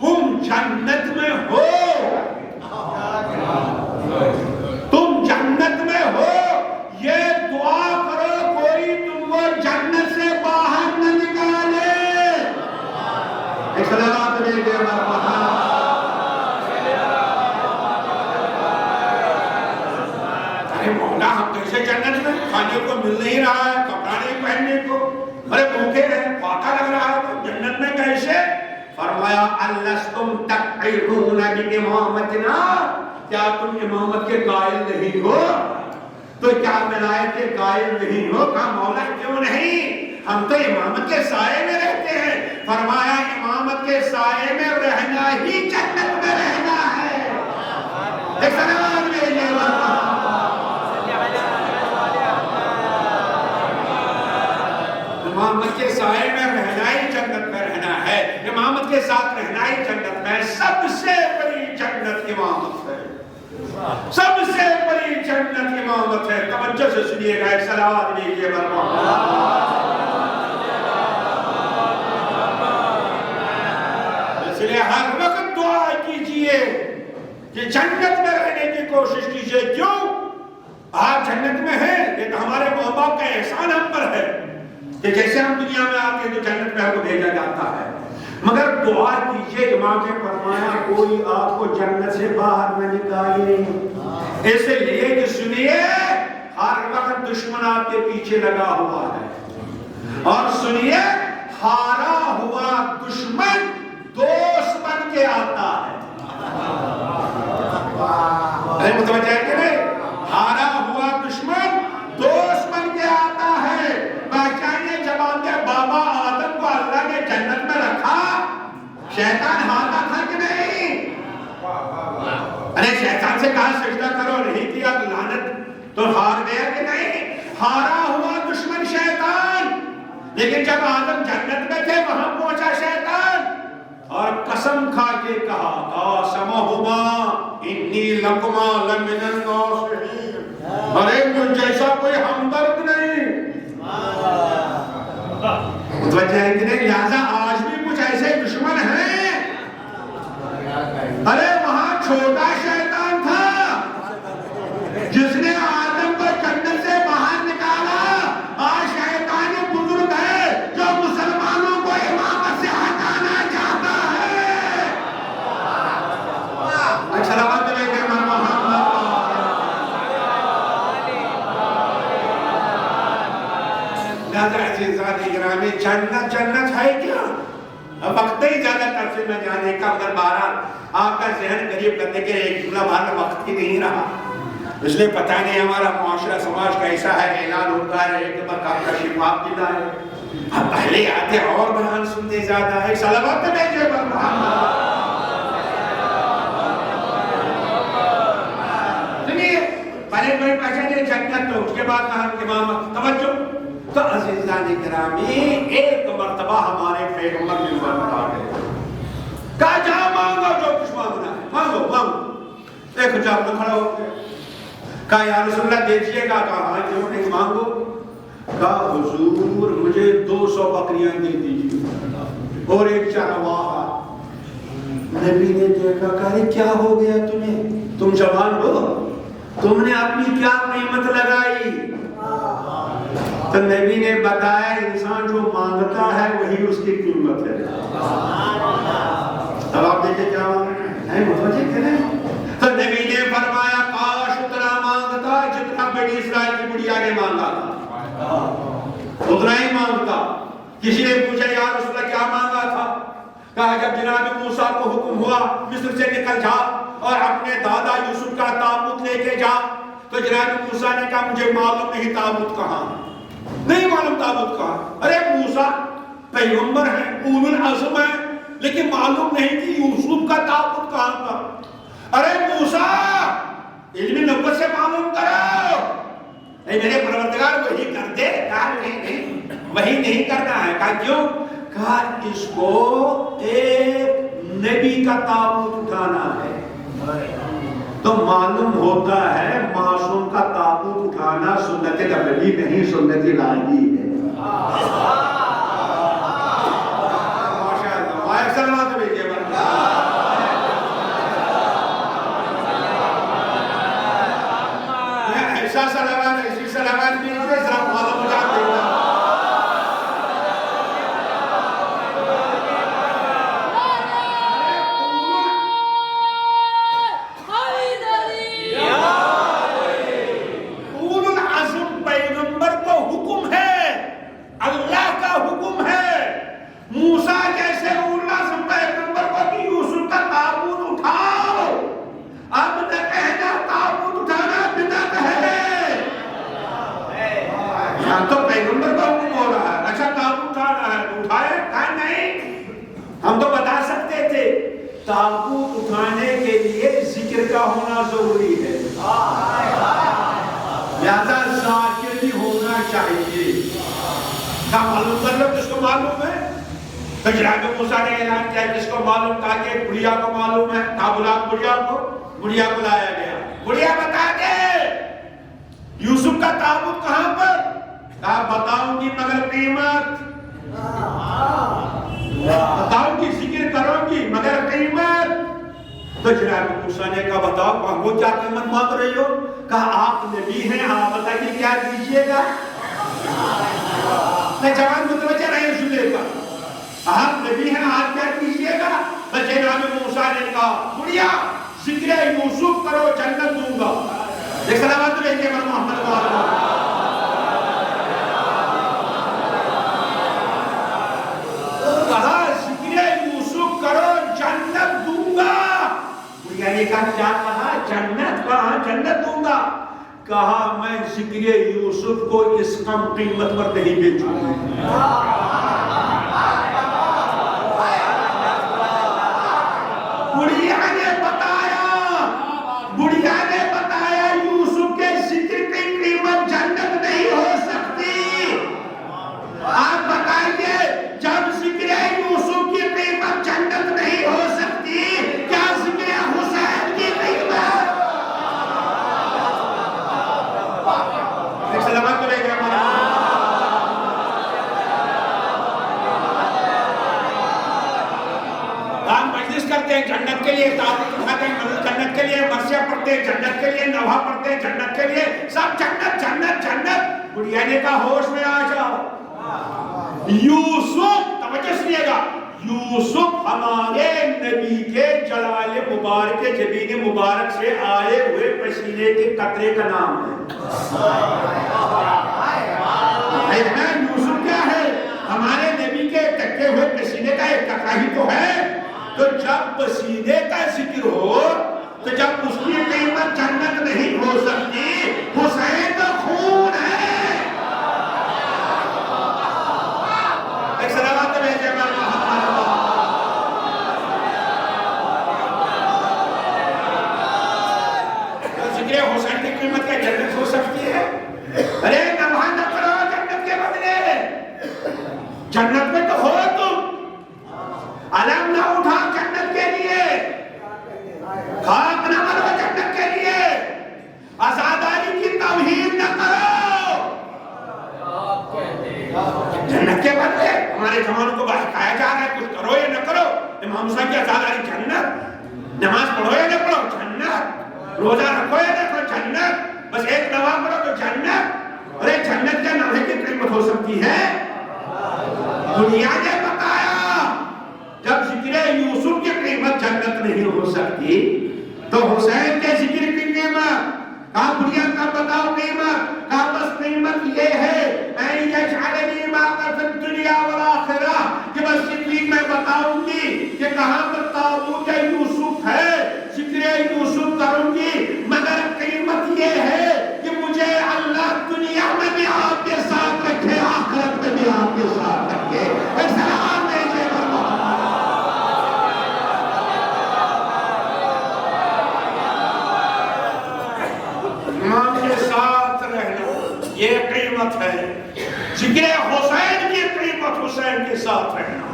تم جنت میں ہو، تم جنت میں ہو، یہ دعا کرو کوئی تم کو جنت سے باہر نہ نکالے۔ ایک صلوات دے دے مرحبا۔ ارے مولا ہم کیسے جنت میں، کھانے کو مل نہیں رہا ہے، کپڑا نہیں پہننے کو، ارے بھوکے ہیں، پاکا لگ رہا ہے، تو جنت میں کیسے؟ فرمایا الستم تقعرون بامامتنا، کیا تم امامت کے قائل نہیں ہو؟ تو کیا ولایت کے قائل نہیں ہو؟ کہا مولا کیوں نہیں، ہم تو امامت کے سائے میں رہتے ہیں۔ فرمایا امامت کے سائے میں رہنا ہی جنت میں رہنا ہے۔ ایک سلام میرے لیے امامت کے سائے میں رہنا ہی جنت میں رہنا ہے، امامت کے ساتھ رہنا ہی جنت میں، سب سے بڑی جنت امامت ہے، سب سے بڑی جنت امامت ہے۔ توجہ سے سنیے گا، ایک صلوات لیجیے مرحبا۔ اس لیے ہر وقت دعا کیجیے کہ جنت میں رہنے کی کوشش کیجیے۔ کیوں؟ آپ جنت میں ہیں، یہ تو ہمارے ماں باپ کا احسان ہم پر ہے کہ جیسے ہم دنیا میں آتے ہیں تو جنت میں ہم کو بھیجا جاتا ہے، مگر دعا کیجئے امام نے فرمایا کوئی آپ کو جنت سے باہر نہ نکالے۔ اس لیے کہ سنیے ہر وقت دشمن آپ کے پیچھے لگا ہوا ہے، اور سنیے ہارا ہوا دشمن دوست بن کے آتا ہے۔ ارے متوجہ ہے کہ نہیں؟ ہارا ہوا دشمن دوست بن کے آتا ہے۔ پہچانے جب آپ کے بابا آدم کو اللہ نے جنت میں رکھا، شیطان ہارا تھا کہ نہیں؟ ارے شیطان سے کہا سجدہ کرو، نہیں کیا تو لعنت، تو ہار گیا کہ نہیں؟ ہارا ہوا دشمن شیطان۔ لیکن جب آدم جنت میں تھے وہاں پہنچا شیطان اور قسم کھا کے کہا قاسمہما انی لکما لمن الناصحین، ارے مجھ جیسا کوئی ہمدرد نہیں۔ متوجہ ہے کہ نہیں؟ لہذا آج بھی کچھ ایسے دشمن ہیں۔ ارے وہاں چھوٹا شیطان تھا جس نے آدم کو جنت سے باہر نکالا، آج شیطان بزرگ ہے جو مسلمانوں کو امامت سے ہٹانا چاہتا ہے۔ صلوات علیہ گرامی، جنت جنت ہے کیا؟ وقت ہی زیادہ تفصیل میں جانے کا، مگر بہرحال آپ کا ذہن قریب کرنے کے ایک جملہ بھر وقت ہی نہیں رہا، اس لیے پتہ نہیں ہمارا معاشرہ سماج کیسا ہے، اعلان ہوتا ہے ایک نمبر آپ کا شفاف دلا ہے، اب پہلے آتے اور بیان سنتے زیادہ ہے۔ صلوات بھیجے پر محمد۔ سنیے پہلے کوئی پہچانے جنت، تو اس کے بعد کہا امامت۔ توجہ تو عزیزان گرامی، ایک مرتبہ ہمارے پیغمبر منبر پر آ گئے، کہا جا مانگو جو کچھ مانگنا ہے، مانگو مانگو۔ ایک جاب میں کھڑا ہو گیا، کہا یا رسول اللہ دیجئے گا؟ کہا ہاں کیوں نہیں، مانگو۔ کہا حضور مجھے 200 بکریاں دے دیجئے اور ایک چرواہا۔ نبی نے دیکھا، کہا کیا ہو گیا تمہیں، تم جوان ہو، تم نے اپنی کیا قیمت لگائی؟ تو نبی نے بتایا انسان جو مانگتا ہے وہی اس کی قیمت ہے۔ اب آپ دیکھیں کیا مانگتا ہے، متوجہ کریں۔ تو نبی نے فرمایا کاش اتنا مانگتا جتنا بنی اسرائیل کی بڑھیا نے مانگا تھا، اتنا ہی مانگتا۔ کسی نے پوچھا یا رسول اللہ کیا مانگا تھا؟ کہا جب جناب موسیٰ کو حکم ہوا مصر سے نکل جا اور اپنے دادا یوسف کا تابوت لے کے جا. تو جناب موسیٰ نے کہا مجھے معلوم نہیں تابوت کہاں, نہیں معلوم تابوت کہاں. ارے موسیٰ پیغمبر ہیں, اولو العزم ہیں, لیکن معلوم نہیں کہ یوسف کا تابوت کہاں تھا. ارے موسیٰ علم نبوت سے معلوم کرو. نہیں میرے پروردگار وہی کر دے. کہا نہیں وہی نہیں کرنا ہے. کہا کیوں؟ کہا اس کو ایک نبی کا تابوت اٹھانا ہے. تو معلوم ہوتا ہے معصوم کا تابوت اٹھانا سنت نبوی نہیں, سنت الہی ہے. ماشاءاللہ وائر سلامات بھیجئے برکات. ایسا سلامات ایسی سلامات بھی نہیں ذرا معلوم ہو جاتے ہیں. ہم تو بتا سکتے تھے تابوت اٹھانے کے لیے ذکر کا ہونا ضروری ہے, لہذا ذاکر بھی ہونا چاہیے. کیا معلوم کر لو کس کو معلوم ہے؟ تو جناب موسیٰ نے اعلان کیا کس کو معلوم, کہا کہ بڑھیا کو معلوم ہے. کہا بلا بڑھیا کو لایا گیا. بڑھیا بتا دے یوسف کا تابوت کہاں پر. کہا بتاؤں گی مگر قیمت, بتاؤں گی ذکر کروں گی مگر قیمت. تو جناب موسیٰ نے کہا بتاؤ وہ کیا قیمت مانگ رہی ہو. کہا آپ نبی ہیں, آپ بتائیے کیا دیجئے گا. میں جوان متوجہ رہے سنے کا, آپ نبی ہیں آپ کیا دیجئے گا. تو جناب موسیٰ نے کہا بڑھیا ذکر یوسف کرو جنت دوں گا. ایک سلامات رہیے محمد وآلہ. کہا ذکر یوسف کرو جنت دوں گا. یعنی کیا کہا جنت, کہا جنت دوں گا. کہا میں ذکر یوسف کو اس کم قیمت پر نہیں بیچوں گا. بڑھیا نے بتایا یوسف کے ذکر کی قیمت جنت نہیں ہو سکتی. آپ بتائیے جب ذکر یوسف کی قیمت جنت نہیں ہو سکتی, کیا ذکر حسین کی قیمت. ایک سلامت کرے گا ہم مجلس کرتے ہیں جنت کے لیے, تابوت اٹھاتے ہیں جنت کے لیے, مرثیہ پڑھتے ہیں جنت کے لیے, نوحہ پڑھتے ہیں جنت کے لیے, سب جنت جنت جنت. بڑھیا نے کہا ہوش میں آ جاؤ. یوسف توجہ سنیے گا, یوسف ہمارے نبی کے جلال مبارک جبین مبارک سے آئے ہوئے پسینے کے قطرے کا نام ہے. یوسف کیا ہے؟ ہمارے نبی کے ٹکے ہوئے پسینے کا ایک قطرہ ہی تو ہے. تو جب پسینے کا ذکر ہو تو جب اس کی قیمت جنت نہیں ہو سکتی. حسین کا خون ہے. ایک سلامات بھیجے گا ذکر حسین کی قیمت کا جنت ہو سکتی ہے. ارے نوحہ نہ کرو جنت کے بدلے, جنت میں تو ہو تم. علم نہ اٹھا جنت کے لیے, خاک نہ مرو جنت کے لیے, آزاداری کی توہین نہ کرو. جنت کے بدلے ہمارے جوانوں کو بہکایا جا رہا ہے کچھ کرو یا نہ کرو. امام حسین کی آزاداری جنت, نماز پڑھو یا نہ پڑھو جنت, روزہ رکھو یا نہ رکھو جنت, بس ایک نوحہ پڑھو تو جنت. ارے جنت کے نوحے کی قیمت ہو سکتی ہے. دنیا نے بتایا جب ذکر یوسف کی قیمت جنت نہیں ہو سکتی تو حسین کے ذکر کی قیمت. کہا بڑھیا کا بتاؤ قیمت. کہا بس قیمت یہ ہے این یجعلنی ما فی الدنیا والآخرہ, کہ بس صدیق میں بتاؤں گی کہ کہاں پر تابوت یوسف ہے. ذکر کے ساتھ رکھے. ایک سلام دیجیے امام کے ساتھ رہنا یہ قیمت ہے. ذکر حسین کی قیمت حسین کے ساتھ رہنا.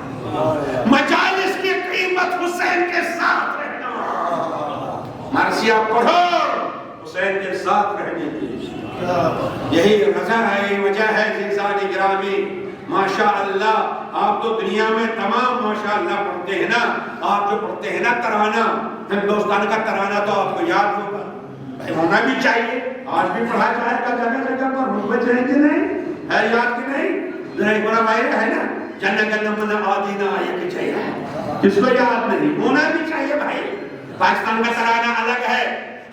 مجالس کی قیمت حسین کے ساتھ رہنا. مرثیہ پڑھو حسین کے ساتھ رہنے کی. یہی وجہ ہے زلزال گرامی. ماشاءاللہ آپ تو دنیا میں تمام ماشاءاللہ پڑھتے ہیں نا. آپ جو پڑھتے ہیں نا ترانہ ہندوستان کا ترانہ تو آپ کو یاد ہوگا. ہونا بھی چاہیے. آج بھی پڑھا جائے گا جگہ جگہ پر. محمد جائیں کہ نہیں ہے یاد کہ نہیں بڑا بھائی ہے نا جن گن من آدینا آئے چاہیے. کس کو یاد نہیں ہونا بھی چاہیے بھائی. پاکستان کا ترانہ الگ ہے.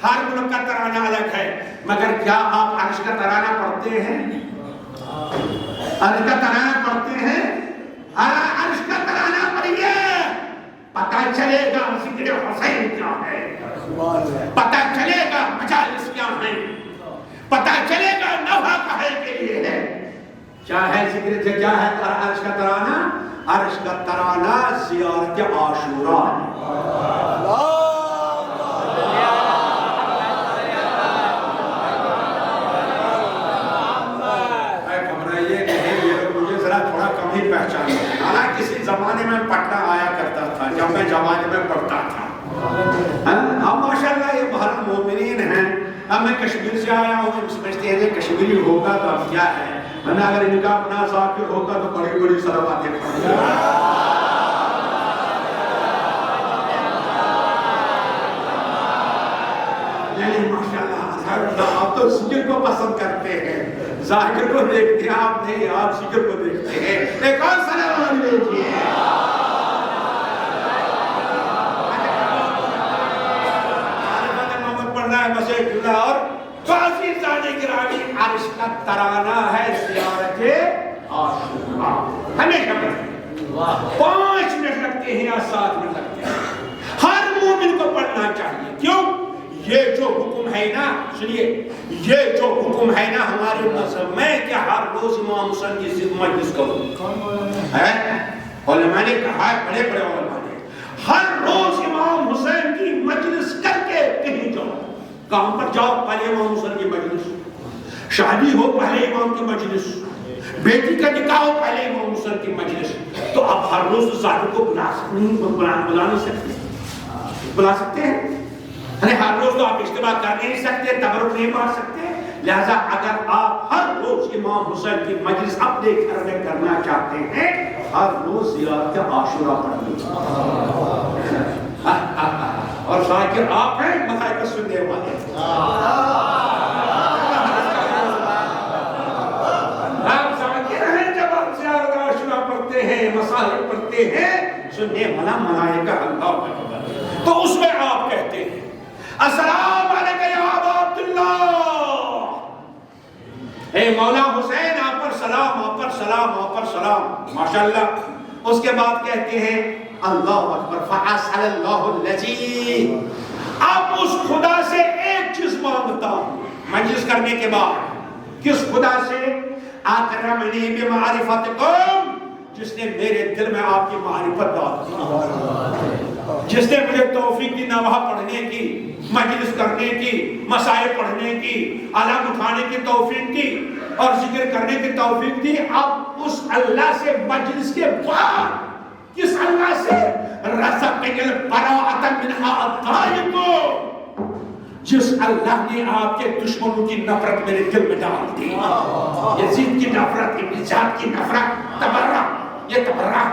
ہر ملک کا ترانہ الگ ہے. مگر کیا آپ عرش کا ترانہ پڑھتے ہیں؟ عرش کا ترانہ پڑھتے ہیں؟ عرش کا ترانہ پڑھیے پتہ چلے گا ذکر حسین کیا ہے. پتہ چلے گا مجالس کیا ہے. پتہ چلے گا نوحہ کہے کے لیے ہے. کیا ہے ذکر کیا ہے عرش کا ترانہ؟ عرش کا ترانہ زیارت عاشورا. پہچان حالانکہ کسی زمانے میں پٹنہ آیا کرتا تھا جب میں زمانے میں پڑھتا تھا. اب ماشاءاللہ یہ بہت مومنین ہیں. اب میں کشمیر سے آیا ہوں. سمجھتے ہیں کشمیری ہوگا تو اب کیا ہے. میں اگر ان کا اپنا ذاکر ہوگا تو بڑی بڑی صلواتیں پڑھیں گا. ماشاءاللہ آپ تو ذکر کو پسند کرتے ہیں. ظاہر کو دیکھتے ہیں آپ نہیں. آپ ذکر کو دیکھتے ہیں. ایک اور سلام دیجیے. محمد پڑھنا ہے بس ایک جملہ اور. تو عزیزان گرامی عرش کا ترانہ ہے زیارت عاشورا. ہمیشہ پڑھیں. 5 منٹ لگتے ہیں یا 7 منٹ لگتے ہیں. ہر مومن کو پڑھنا چاہیے. کیوں؟ یہ جو حکم ہے نا سنیے یہ جو حکم ہے نا ہمارے مذہب میں کہ ہر روز امام حسین کی ذکر مجلس کرو ہے. علماء نے کہا ہے بڑے بڑے علماء نے ہر روز امام حسین کی مجلس کر کے کہیں جاؤ. کہاں پر جاؤ؟ پہلے امام حسین کی مجلس. شادی ہو پہلے امام کی مجلس. بیٹی کا نکاح ہو پہلے امام حسین کی مجلس. تو اب ہر روز ظاہر کو بلا نہیں سکتے. بلا سکتے ہیں؟ ہر روز تو آپ اجتماع کر نہیں سکتے. تبرک نہیں مار سکتے. لہذا اگر آپ ہر روز امام حسین کی مجلس اپنے گھر میں کرنا چاہتے ہیں ہر روز زیارت عاشورا پڑھیے. اور ذاکر آپ ہیں ملائکہ سننے والے. آپ ذاکر ہیں جب آپ زیارت عاشورا پڑھتے ہیں مصالح پڑھتے ہیں سننے والا ملائکہ اللہ ہے. تو اس میں آپ کہتے ہیں السلام علیکم یا ابا عبداللہ. اے مولا حسین آپ پر سلام آپ پر سلام آپ پر سلام. ماشاءاللہ. اس کے بعد کہتے ہیں اللہ اکبر فَأَسْأَلَ اللَّهُ الَّذِي. اب اس خدا سے ایک چیز مانگتا ہوں مجلس کرنے کے بعد. کس خدا سے؟ اکرمنی بمعرفتکم. جس نے میرے دل میں آپ کی معرفت ڈال دی. جس نے مجھے توفیق دی نوحہ پڑھنے کی مجلس کرنے کی مسائل پڑھنے کی علم اٹھانے کی توفیق دی اور ذکر کرنے کی توفیق دی. اب اس اللہ سے مجلس کے بعد کس اللہ سے؟ رزقنی البراءۃ من اعدائکم. جس اللہ نے آپ کے دشمنوں کی نفرت میرے دل میں ڈال دی. یزید کی نفرت ابن زیاد کی نفرت تبرہ یہ تبرہ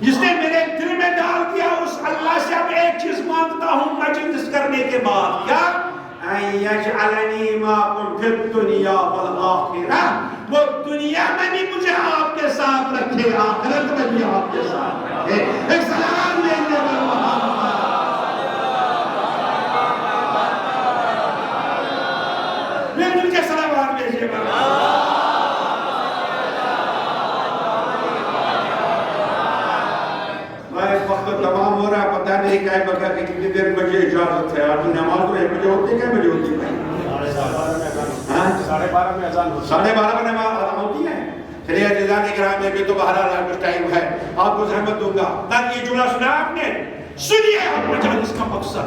جس نے میرے دل میں ڈال دیا اس اللہ سے اب ایک چیز مانگتا ہوں مجلس کرنے کے بعد. کیا؟ ان یجعلنی معکم فی الدنیا والآخرہ. وہ دنیا میں بھی مجھے آپ کے ساتھ رکھے آخرت میں بھی آپ کے ساتھ رکھے. ایک سلام دینے پر میں مجھے سلام دیجیے گا. وقت تمام ہو رہا ہے پتہ نہیں کہے بگا کہ کتنی دیر مجھے اجازت ہے. آپ نماز تو 1 بجے ہوتی ہے. کیا بجے ہوتی ہے؟ 12:30 میں اذان ہوتی ہے. 12:30 میں نماز ہوتی ہے. چلیے عزیزان کرام میں بھی تو بہرحال کچھ ٹائم ہے، آپ کو زحمت دوں گا. تاکہ یہ جملہ سنا آپ نے، سنیے اب مجالس کا مقصد،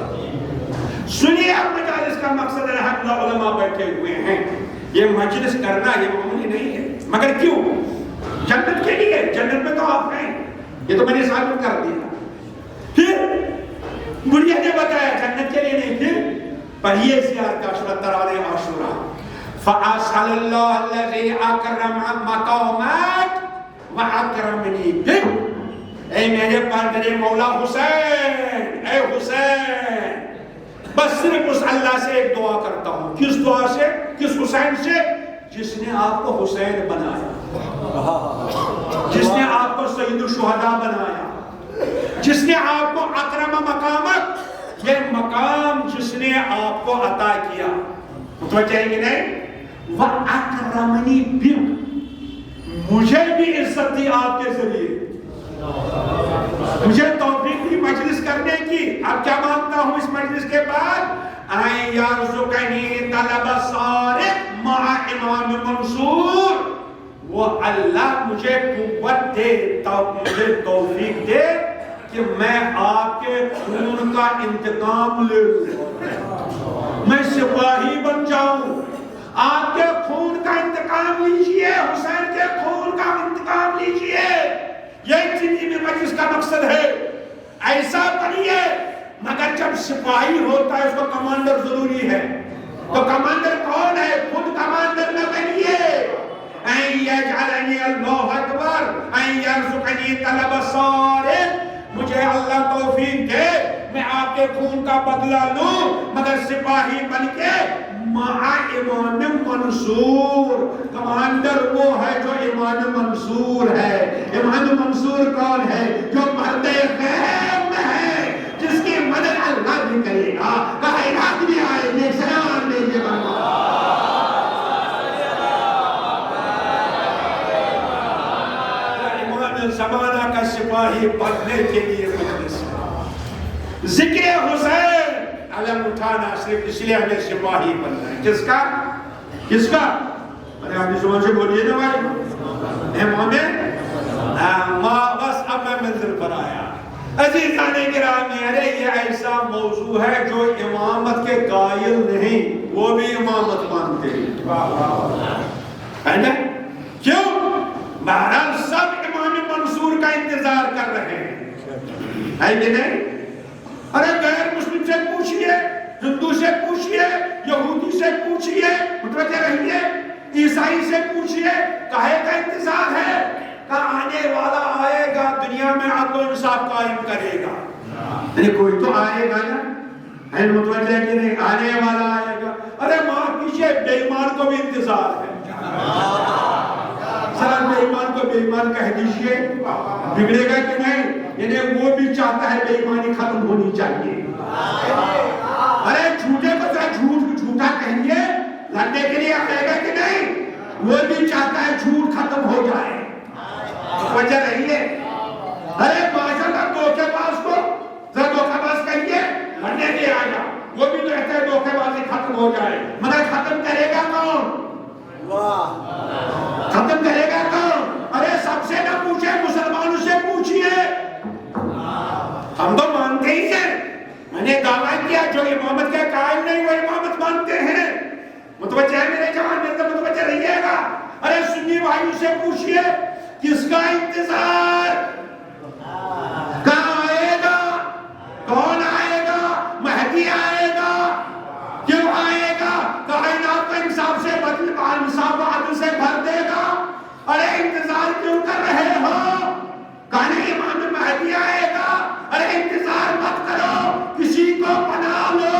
سنیے اب مجالس کا مقصد. الحمدللہ علماء بیٹھے ہوئے ہیں. یہ مجلس کرنا یہ معمولی نہیں ہے، مگر کیوں؟ جنت کے لیے. جنت میں تو آپ ہیں، یہ تو میں نے ثابت کر دیا. پھر بڑھیا نے بتایا جنت کے لیے نہیں، پھر پڑھیے زیارت عاشورہ، تراویح عاشورہ. فَأَسْأَلَ اللَّهَ الَّذِي أَكْرَمَ مَقَامَكَ وَأَكْرَمَنِي بِكَ. اے میرے پادری مولا حسین، اے حسین، بس صرف اس اللہ سے ایک دعا کرتا ہوں. کس دعا سے؟ کس حسین سے؟ جس نے آپ کو حسین بنایا، جس نے آپ کو سید الشہداء بنایا، جس نے آپ کو اکرم مقامک، یہ مقام جس نے آپ کو عطا کیا. متوجہ ہے کہ نہیں؟ وَأَكْرَمَنِي بِكَ، مجھے بھی عزت دی آپ کے ذریعے، مجھے توفیق دی مجلس کرنے کی. اب کیا مانگتا ہوں اس مجلس کے بعد؟ اَن يَرْزُقَنِي طَلَبَ صَارِق مَعَ امام منصور. وہ اللہ مجھے قوت دے، مجھے توفیق دے کہ میں آپ کے خون کا انتقام لے لوں، میں سپاہی بن جاؤں. آپ کے خون کا انتقام لیجئے، حسین کے خون کا انتقام لیجئے. یہ زندگی میں مجلس کا مقصد ہے. ایسا بنیے. مگر جب سپاہی ہوتا ہے اس کو کمانڈر ضروری ہے. تو کمانڈر کون ہے؟ خود کمانڈر نہ بنیے. اَن يَجْعَلَنِي اللَّهُ أَكْبَرَ اَن يَرْزُقَنِي طَلَبَ صَارِق. مجھے اللہ توفیق دے میں آپ کے خون کا بدلہ لوں، مگر سپاہی بن کے مع امام منصور. کمانڈر وہ ہے جو امام منصور ہے. امام منصور کون ہے؟ جو مرد غیب ہے، جس کی مدد اللہ بھی کرے گا، کائنات بھی آئے گے. سلام لیجیے بابا. امام زمانہ کا سپاہی بننے کے لیے مجلس ذکر حسین علم اٹھانا صرف اس لیے ہمیں سپاہی بننا ہے. کس کا؟ کس کا؟ ارے اپنی زبان سے بولیے نا بھائی. بس اب میں منزل پر آیا. عزیزان گرامی، ارے یہ ایسا موضوع ہے جو امامت کے قائل نہیں، وہ بھی امامت مانتے ہیں. کیوں؟ بہرحال سب امام منصور کا انتظار کر رہے ہیں، ہے کہ نہیں؟ ارے غیر مسلم سے پوچھئے، ہندو سے پوچھئے، یہودی سے پوچھئے، متوجہ رہیے، عیسائی سے پوچھئے، کہے کا انتظار ہے کہ آنے والا آئے گا دنیا میں عدل و انصاف قائم کرے گا. یعنی کوئی تو آئے گا نا، ہے متوجہ ہے کہ نہیں؟ آنے والا آئے گا. ارے معاف کیجئے، بے ایمان کو بھی انتظار ہے. ذرا بے ایمان کو بے ایمان کہہ دیجئے، بگڑے گا کہ نہیں؟ یعنی وہ بھی چاہتا ہے بے ایمانی ختم ہونی چاہیے. ارے جھوٹے کو ذرا جھوٹا کہیے، لڑنے کے لیے آئے گا کہ نہیں؟ وہ بھی چاہتا ہے جھوٹ ختم ہو جائے. وجہ رہی ہے. ارے معاشرہ دھوکے باز کو ذرا دھوکہ باز کہیے، لڑنے کے لیے آئے گا. وہ بھی کہتا ہے دھوکے بازی ختم ہو جائے، مگر ختم کرے گا کون؟ ختم کرے گا کون؟ ارے سب سے نہ پوچھے، مسلمانوں سے پوچھئے. ہم تو مانتے ہی ہیں. میں نے دعویٰ کیا جو امامت کے قائل نہیں وہ امامت مانتے ہیں. متوجہ ہے میرے جوان؟ میرے تو متوجہ رہیے گا. ارے سنی بھائیوں سے پوچھئے، کس کا انتظار؟ کہاں آئے گا؟ کون آئے گا؟ مہدی آئے گا. کیوں آئے گا؟ کائنات کو انصاف سے انصاف و عدل سے بھر دے گا. ارے انتظار کیوں کر رہے ہو؟ کہنے امام مہدی آئے گا. ارے انتظار مت کرو، کسی کو پناہ لو.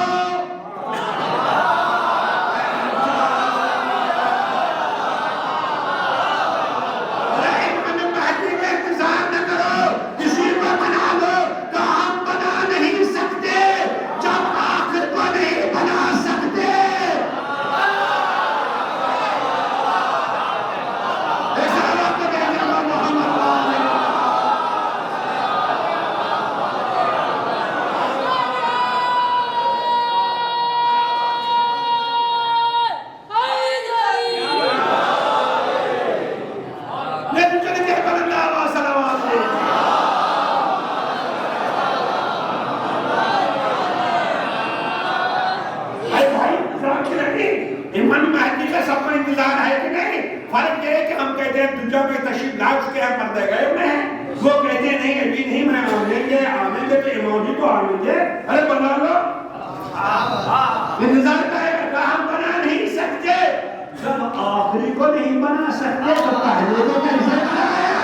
ایک دوجہ پہ تشریف لا چکے ہیں، پردے گئے ہوئے ہیں، وہ کہتے ہیں نہیں ابھی نہیں، میں آمین گے تو امام جی کو آمین گے، ارے بنا لو انتظار کرے گا، ہم بنا نہیں سکتے، جب آخری کو نہیں بنا سکتے تو پہلے کو کیسے بنایا؟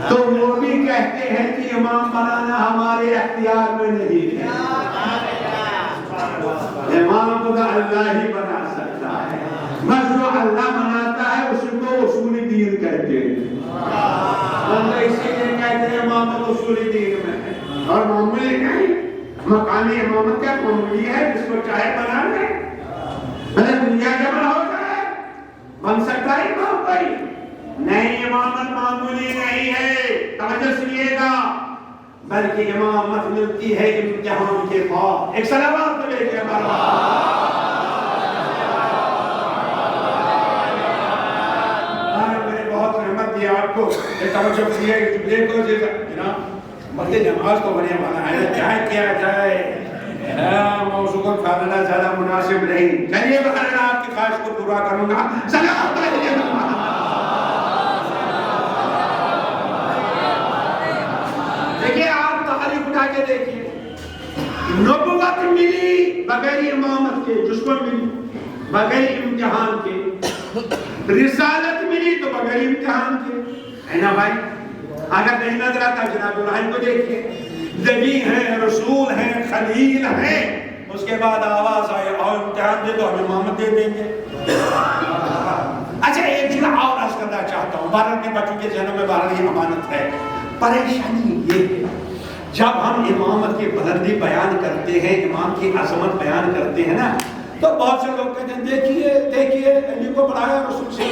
تو وہ بھی کہتے ہیں کہ امام بنانا ہمارے اختیار میں نہیں ہے، امام کو تو اللہ ہی بنا سکتا ہے، بس جو اللہ بناتا ہے اس کو اصول دین کہتے ہیں، اسی لیے کہتے ہیں امامت اصول دین میں ہے، اور معمولی نہیں، مقامی امامت کا معمولی ہے، جس کو چاہے بنا لے، دنیا جمع ہو جائے، بن سکتا ہے امام کوئی نہیں، امامت معمولی نہیں ہے، توجہ سنیے گا، بلکہ امامت ملتی ہے امتحان کے بعد، ایک صلوات تو لے کے میں نے بہت رحمت دیا آپ کو، یہ توجہ سنیے دیکھو جناب مرد نماز کو بنے والا ہے، چاہے کیا جائے موضوع کو کھانا زیادہ مناسب نہیں، چلیے بخیر آپ کی خواہش کو پورا کروں گا، صلوات علیہ وسلم۔ دیکھئے آپ تاریخ اٹھا کے دیکھئے، نبوت ملی بغیر امامت کے، جس کو ملی بغیر امتحان کے، رسالت ملی تو بغیر امتحان کے، ہے نا بھائی؟ اگر نہیں نظر آتا جناب ابراہیم کو دیکھئے، نبی ہیں، رسول ہیں، خلیل ہیں، اس کے بعد آواز آئے اور امتحان دے تو ہم امامت دے دیں گے۔ اچھا ایک چیز اور عرض کرنا چاہتا ہوں، بھارت کے بچوں کے ذہنوں میں بہرحال یہ امانت ہے، پریشانی یہ ہے جب ہم امامت کی بلندی بیان کرتے ہیں، امام کی عظمت بیان کرتے ہیں نا، تو بہت سے لوگ کہتے ہیں دیکھیے علی کو بڑھایا رسول سے،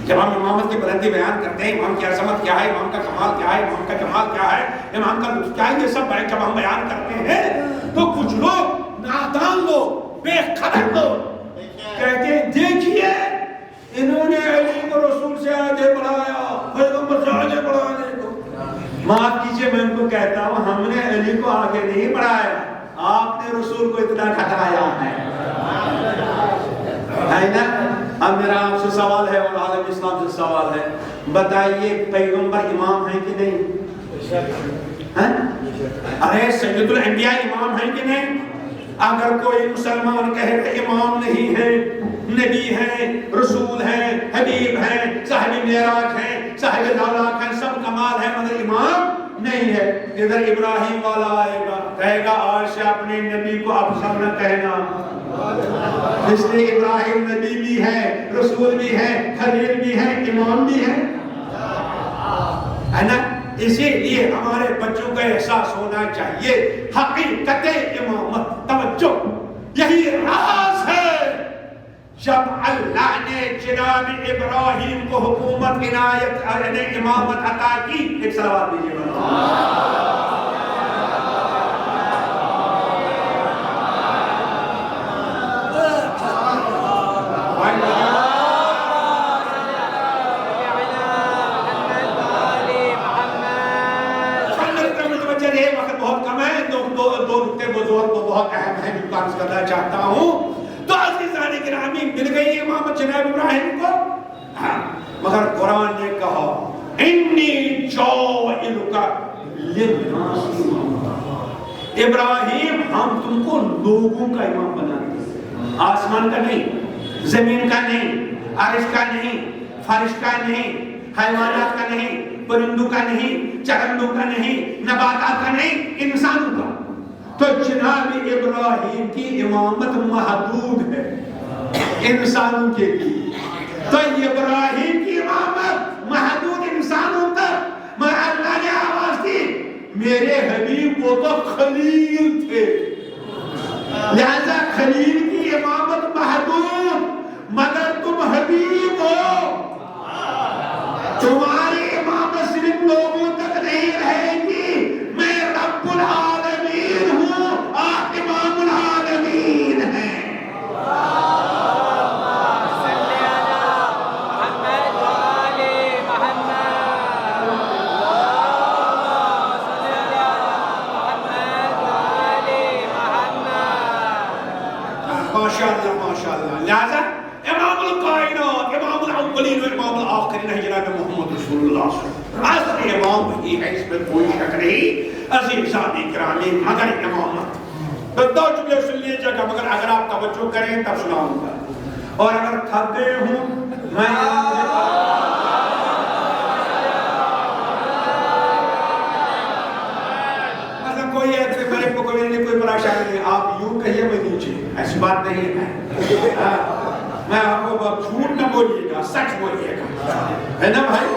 جب ہم امامت کی بلندی بیان کرتے ہیں، امام کی عظمت کیا ہے، امام کا کمال کیا ہے، امام کا جمال کیا ہے، امام کا لطف کیا ہے، یہ سب جب ہم بیان کرتے ہیں تو کچھ لوگ نادان لوگ، بے خبر لوگ کہتے ہیں دیکھیے انہوں نے علی کو رسول سے آگے بڑھایا، پیغمبر سے آگے بڑھانے کو، معاف کیجئے میں ان کو کہتا ہوں ہم نے علی کو آگے نہیں بڑھایا، آپ نے رسول کو اتنا گھٹایا ہے نا؟ اب میرا آپ سے سوال ہے اور عالم اسلام سے سوال ہے، بتائیے پیغمبر امام ہیں کہ نہیں؟ ارے سید الانبیاء امام ہیں کہ نہیں؟ اگر کوئی مسلمان کہے کہ امام نہیں ہے، نبی ہیں، رسول ہیں، حبیب ہیں، صاحب معراج ہیں، صاحب لالاک ہیں، سب کمال ہے، مگر امام نہیں ہے، ادھر ابراہیم والا آئے گا کہے گا آج سے اپنے نبی کو افضل نہ کہنا، اس لیے ابراہیم نبی بھی ہے، رسول بھی ہے، خلیل بھی ہے، امام بھی ہے نا؟ اسی لیے ہمارے بچوں کا احساس ہونا چاہیے حقیقت امامت، توجہ یہی راز ہے، جب اللہ نے جناب ابراہیم کو حکومت عنایت امامت عطا کی، ایک صلوات دیجئے بہت اہم ہے جو کام کرنا چاہتا ہوں، تو عزیزان گرامی مل گئی امامت جناب ابراہیم کو، مگر قرآن نے کہا انی جاعلک للناس اماما، ابراہیم ہم تم کو لوگوں کا امام بناتے ہیں، آسمان کا نہیں، زمین کا نہیں، عرش کا نہیں، فرش کا نہیں، حیوانات کا نہیں، پرندوں کا نہیں، چرندوں کا نہیں، نباتات کا نہیں، انسانوں کا، تو جناب ابراہیم کی امامت محدود ہے انسانوں کے لیے، تو ابراہیم کی امامت محدود انسانوں تک، مگر اللہ نے آواز دی میرے حبیب وہ تو خلیل تھے، لہذا خلیل کی امامت محدود، مگر تم حبیب ہو، تمہاری امامت صرف لوگوں تک نہیں رہے گی، میں رب العالمین ہوں، آپ امام العالمین ہیں۔ ماشاءاللہ ماشاءاللہ، لہذا امام الاولین و امام الاخرین ہے جناب محمد رسول اللہ صلی اللہ علیہ وسلم. اصل امام وہی ہے، اس میں کوئی شک نہیں. عزیزان گرامی مگر امامت تو دو جملے سن لیجیے گا، مگر اگر آپ توجہ کریں تب سناؤں گا. اور اگر تھک گئے ہوں میں مثلا کوئی ہے کہ میرے کو کوئی پریشانی نہیں، آپ یوں کہیے میں نیچے، ایسی بات نہیں ہے. میں آپ کو جھوٹ نہ بولیے گا، سچ بولیے گا، ہے نا بھائی.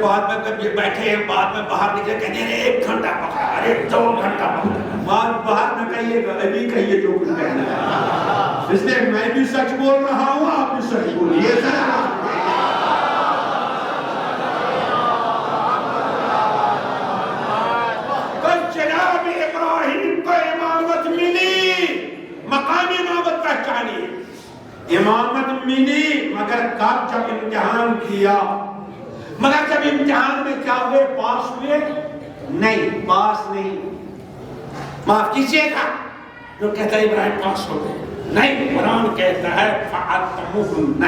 بعد میں کبھی بیٹھے بعد میں باہر نکلے کہتے ہیں 1 گھنٹہ پکڑا، ارے 2 گھنٹہ پکڑا. باہر نہ کہیے گا، ابھی کہیے جو کچھ کہنا ہے. اس لیے میں بھی سچ بول رہا ہوں، آپ بھی سچ بولیے. جناب ابراہیم کو امامت ملی، مقام امامت پہچانی. امامت ملی مگر کب؟ جب امتحان کیا. مگر جب امتحان میں کیا ہوئے؟ پاس ہوئے نہیں، پاس نہیں. معاف کیجیے گا جو کہتا ہے ابراہیم پاس ہو گئے، نہیں. قرآن کہتا ہے فَأَتَّمُهُنَّ.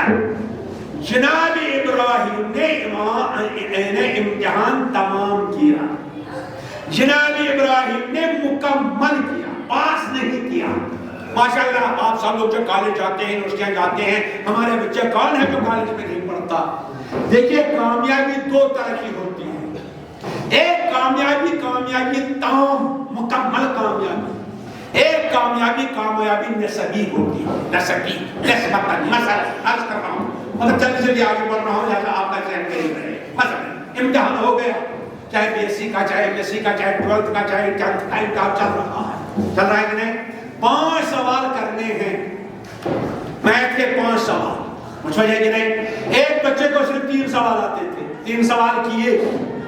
جناب ابراہیم نے امتحان تمام کیا، جناب ابراہیم نے مکمل کیا، پاس نہیں کیا. ماشاءاللہ آپ سب لوگ جو کالج جاتے ہیں، یونیورسٹیاں جاتے ہیں، ہمارے بچے کون ہے جو کالج میں نہیں پڑھتا؟ دیکھیے کامیابی 2 طرح کی ہوتی ہے. ایک کامیابی تام مکمل کامیابی، ایک کامیابی نسبی ہوتی ہے. نسبی نسبتاً مثلا عرض کر رہا ہوں، مطلب جلدی جلدی آگے بڑھ رہا ہوں لہذا آپ کا ذہن قریب رہے. مثلا امتحان ہو گیا، چاہے بی ایس سی کا، چاہے ایم ایس سی کا، چاہے 12th کا، چاہے 10th کا امتحان چل رہا ہے کہ نہیں. 5 سوال کرنے ہیں، میتھ کے 5 سوال. مجھے کہ نہیں، ایک بچے کو صرف 3 سوال آتے تھے، 3 سوال کیے،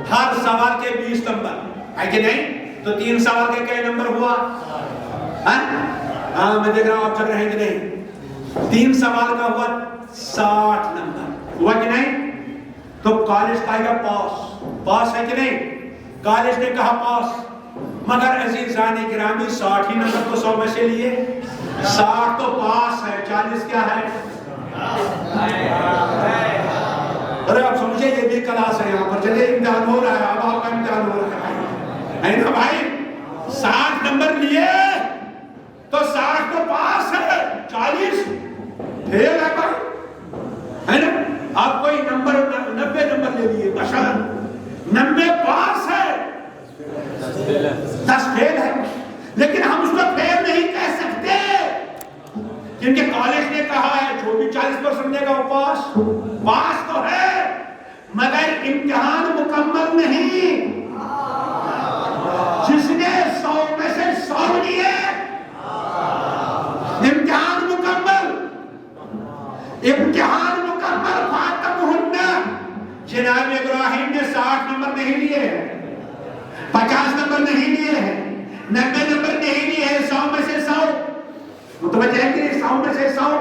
ہر سوال کے 20 نمبر ہے کہ نہیں. تو 3 سوال کے کئے نمبر ہوا؟ ہاں میں دیکھ رہا ہوں آپ چل رہے ہیں کہ نہیں. 3 سوال کا ہوا 60 نمبر، ہوا کہ نہیں. تو کالج کا ہے پاس ہے کہ نہیں. کالج نے کہا پاس، مگر عزیزان گرامی 60 ہی نمبر تو 100 میں سے لیے. 60 تو پاس ہے، 40 کیا ہے؟ ارے آپ سمجھے یہ بھی کلاس ہے یہاں پر. چلے امتحان ہو رہا ہے، اب آپ کا امتحان ہو رہا ہے نا بھائی. 60 نمبر لیے تو 60 تو پاس ہے، 40 فیل ہے بھائی، ہے نا. آپ کوئی نمبر 90 نمبر لے لیے، مثلا 90 پاس ہے، 10 فیل ہے. لیکن ہم اس کو فیل نہیں کہہ سکتے کیونکہ کالج نے کہا ہے جو بھی 40% دے گا وہ پاس تو ہے، مگر امتحان مکمل نہیں. جس نے 100 میں سے 100 لیے امتحان مکمل، امتحان مکمل. فَأَتَّمُهُنَّ. جناب ابراہیم نے 60 نمبر نہیں لیے ہیں، 50 نمبر نہیں لیے ہیں، 90 نمبر نہیں لیے ہیں، 100 میں سے 100. متوجہ ہے کہ 100 میں سے 100.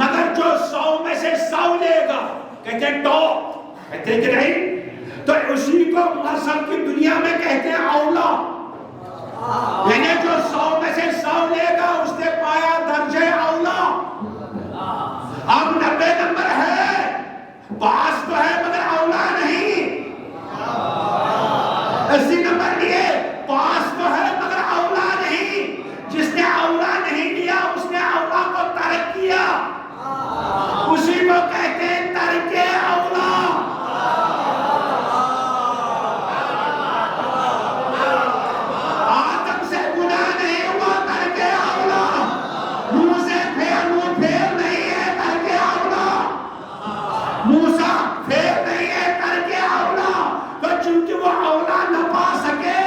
مگر جو 100 میں سے 100 لے گا کہتے ہیں ٹاپ، کہتے ہیں کہ نہیں، تو اسی کو مرسل کی دنیا میں کہتے ہیں اولا. یعنی جو 100 میں سے 100 لے گا اس نے پایا درجہ اولا. اب 90 نمبر ہے، پاس تو ہے مگر اولا نہیں. 80 نمبر لیے، پاس تو ہے مگر اولا نہیں. جس نے اولا نہیں لیا اس نے اولا کو ترک کیا، اسی کو کہتے ہیں ترک اولا. آدم سے گناہ نہیں ہوا، ترک اولا. منہ سے منہ پھیر نہیں ہے، ترک اولا. موسیٰ پھیر نہیں ہے، ترک اولا. تو چونکہ وہ اولا نہ پا سکے،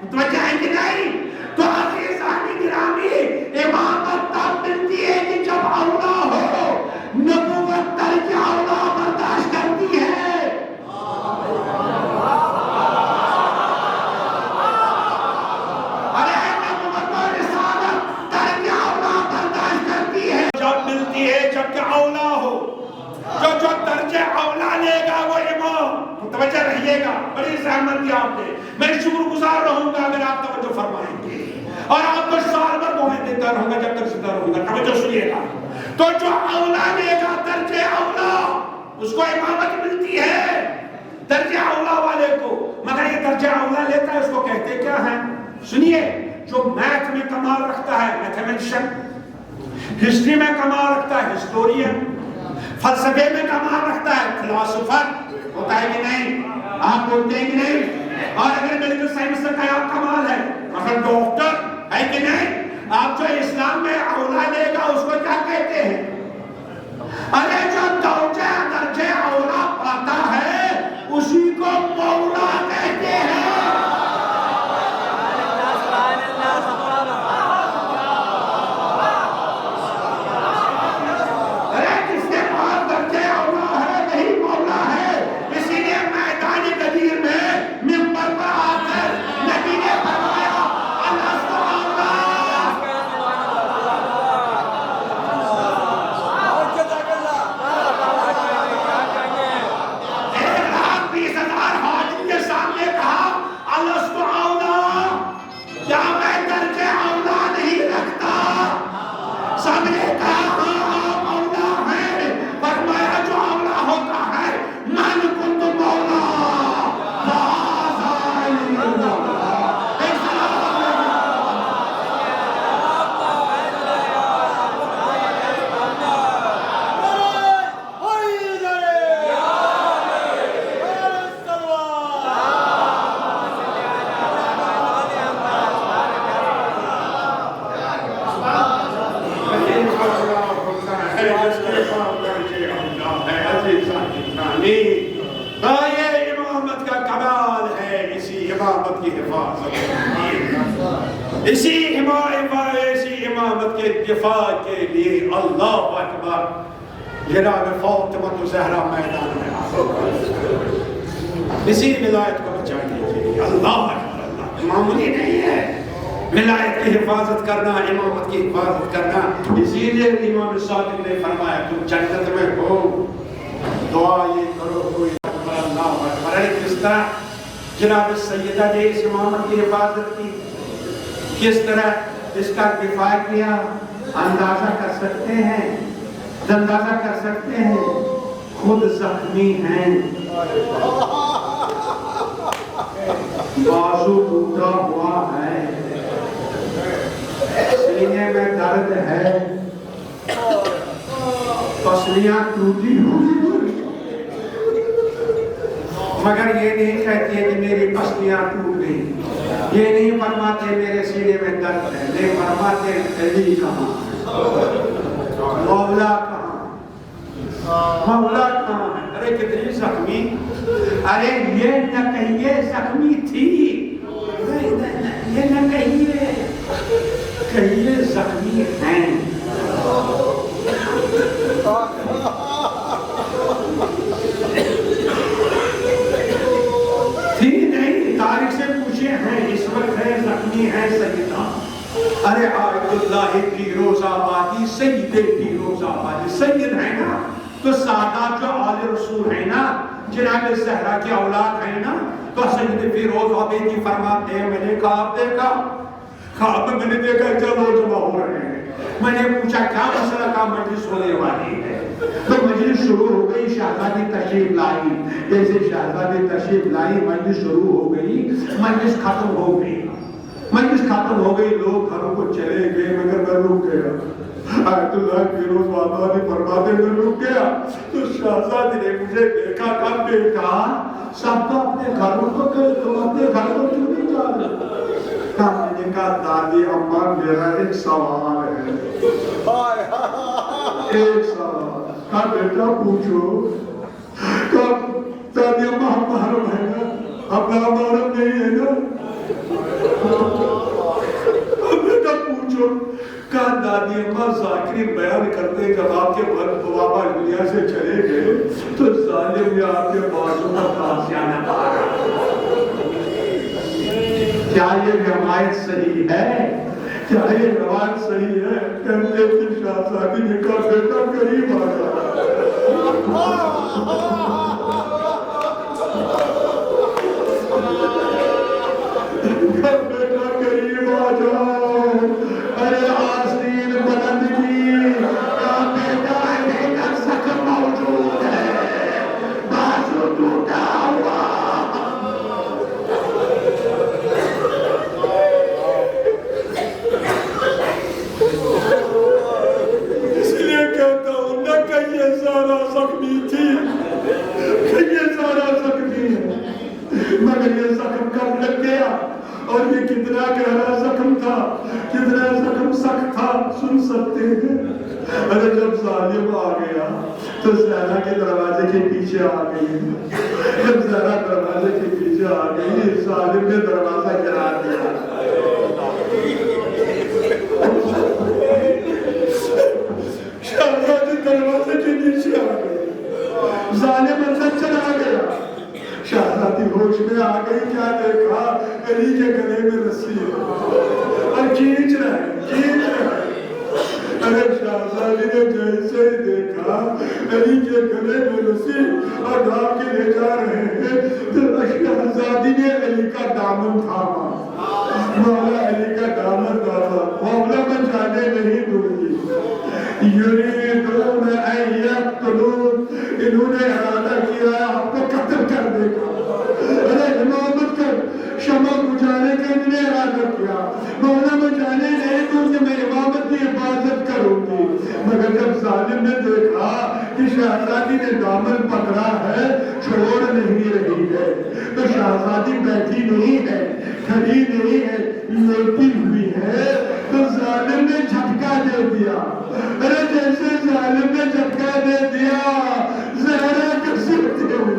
متوجہ ہے کہ نہیں، تو عزیزان گرامی امامت تب ملتی ہے کہ جب اولا ہو. نبوت ترک اولا برداشت کرتی ہے. ارے نبوت و رسالت ترک اولا برداشت کرتی ہے جب ملتی ہے جبکہ اولا ہو. جو درجہ اولا لے گا وہ امام. متوجہ رہیے گا، بڑی زحمت دی آپ نے. میں شکر گزار رہوں گا اگر آپ توجہ فرمائیں گے، اور آپ کو سال بھر دعائیں دیتا رہوں گا جب تک زندہ رہوں گا. توجہ سنیے گا. تو جو اولا لے گا درجہ اولا، اس کو امامت ملتی ہے درجہ اولا والے کو، مگر یہ درجہ اولا لیتا ہے اس کو کہتے کیا ہے؟ سنیے، جو میتھ میں کمال رکھتا ہے میتھمیٹیشن، ہسٹری میں کمال رکھتا ہے ہسٹورین، فلسفے میں کمال رکھتا ہے فلاسفر، ہوتا ہے کہ نہیں؟ آپ بولتے ہیں کہ نہیں؟ اور اگر میڈیکل سائنس کا کیا کمال ہے، مگر ڈاکٹر ہے کہ نہیں؟ آپ جو اسلام میں اولا لے گا اس کو کیا کہتے ہیں؟ ارے جو درجہ اولا پاتا ہے اسی کو مولا کہتے ہیں۔ یہ امامت کا کمال ہے، اسی امامت کی حفاظت، اسی امامت کے دفاع کے لیے اللہ اکبر جناب فاطمہ الزہرا میدان میں اسی ولایت کو بچانے کے لیے اللہ اکبر، اللہ معمولی نہیں ہے ولایت کی حفاظت کرنا، امامت کی حفاظت کرنا۔ اسی لیے امام صادق نے فرمایا تم جنت میں ہو دعا یہ کرو کوئی اللہ اکبر۔ کس طرح جناب سیدہ نے اس امامت کی حفاظت کی، کس طرح اس کا دفاع کیا، اندازہ کر سکتے ہیں، اندازہ کر سکتے ہیں، خود زخمی ہیں، بازو ٹوٹا ہوا ہے، سینے میں درد ہے، پسلیاں ٹوٹی ہوئی، مگر یہ نہیں کہتی ہے کہ میری پسلیاں ٹوٹ گئی، یہ نہیں فرماتے میرے سینے میں درد ہے، نہیں فرماتے علی کہاں، مولا کہاں، مولا کہاں ہے؟ ارے کتنی زخمی، ارے یہ نہ کہیے زخمی تھی، یہ نہ کہیے، کہیے زخمی ہیں۔ تھی نہیں، تاریخ سے پوچھے ہیں، اس وقت ہے زخمی ہے سیدہ۔ ارے عبد اللہ فیروز آبادی، سید فیروز آبادی، سید ہے نا تو سادات جو آل رسول ہے نا، جناب زہرا کی اولاد ہے نا، تو سید فیروز آبادی فرماتے ہیں میں نے خواب دیکھا، خواب میں نے دیکھا جب وہ جمع ہو رہے ہیں، میں نے پوچھا کیا مسئلہ کا مجلس ہونے والی ہے، تو مجلس شروع ہو گئی، شہزادی تشریف لائی، جیسے شہزادی تشریف لائی مجلس شروع ہو گئی، مجلس ختم ہو گئی، مجلس ختم ہو گئی، لوگ گھروں کو چلے گئے، مگر میں رک گیا۔ آیت اللہ فیروز بابا نے فرماتے میں رک گیا تو شہزادی نے مجھے دیکھا، کب دیکھا؟ سب تو اپنے گھروں کو گئے، تم اپنے گھر کو کیوں نہیں جا رہے؟ میں نے کہا دادی اماں میرا ایک سوال ہے، ایک سوال، کہا بیٹا پوچھو، کہا دادی اماں ہم محرم ہے نا، ہم محرم نہیں ہے نا، بیٹا پوچھو، کہا دادی اماں ذاکری بیان کرتے جب آپ کے بابا دنیا سے چلے گئے تو ظالم نے آپ کے بازو کا تازیانہ پارا، کیا یہ روایت صحیح ہے؟ کیا یہ روایت صحیح ہے؟ کہتے تھے شہزادی نے کہا بیٹا قریب آ جا، بیٹا قریب آ جا، ارے آستین بلند کی، کہا بیٹا زخم موجود ہے، یہ زہرا زخمی تھی، یہ زہرا زخمی ہے، مگر یہ زخم کب لگ گیا اور یہ کتنا گہرا زخم تھا، کتنا زخم سخت تھا، سن سکتے ہیں؟ ارے جب ظالم آ گیا تو زہرا کے دروازے کے پیچھے آ گئی، جب زہرا دروازے کے پیچھے آ گئی ظالم نے دروازہ گرا دیا، شہزادی دروازے کے نیچے آ گئی، ظالم اندر چلا گیا، شہزادی ہوش میں آ گئی، کیا دیکھا؟ علی کے گلے میں رسی ہے اور کھینچ رہے ارے شہزادی نے جیسے ہی دیکھا علی کے گلے میں رسی اور ڈھال کے لے جا رہے ہیں تو شہزادی نے علی کا دامن تھاما، مولا علی کا دامن تھاما، مولا میں جانے نہیں دوں گی، یریدون ان یقتلون، انہوں نے ارادہ کیا ہے آپ کو قتل کر دے گا، ارے امامت کر شمع بجھانے کا انہوں نے ارادہ کیا، مولا میں جانے نہیں دوں کہ میں امامت کی حفاظت کروں گی، مگر جب ظالم نے دیکھا کہ شہزادی نے دامن پکڑا ہے چھوڑ نہیں رہی ہے تو شہزادی بیٹھی نہیں ہے، کھڑی نہیں ہے، لیٹی ہوئی ہے، تو ظالم نے جھٹکا دے دیا، ارے جیسے ظالم نے جھٹکا دے دیا زہرا کسی ہوتی ہوئی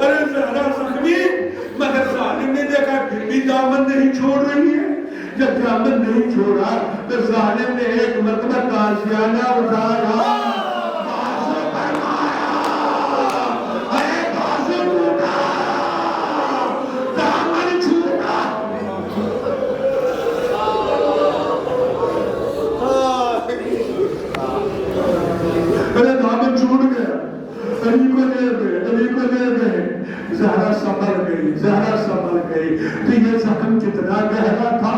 ارے زہرا زخمی، مگر ظالم نے دیکھا پھر بھی دامن نہیں چھوڑ رہی ہے، جب دامن نہیں چھوڑا تو ظالم نے ایک مرتبہ تازیانہ اٹھایا، بازو فرمایا، ارے بازو ٹوٹا، دامن چھوٹا، ارے دامن چھوٹ گیا، علی کو لے گئے، علی کو لے گئے، زہرا سنبھل گئی، زہرا سنبھل گئی، تو یہ زخم کتنا گہرا تھا،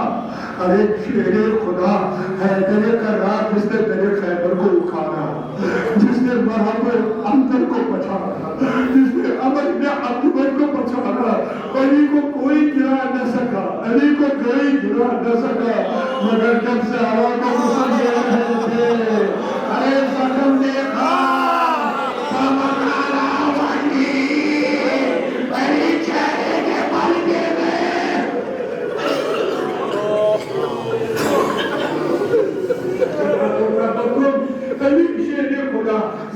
ارے شیر خدا حیدر کرار جس نے میرے خیبر کو اکھاڑا، جس نے مرحب اندر کو پچھاڑا، جس نے عمر نے اکبر کو پچھاڑا، علی کو کوئی گرا نہ سکا، علی کو کوئی گرا نہ سکا، مگر جب زہرا کو غسل دے رہے تھے ارے زخم دیکھا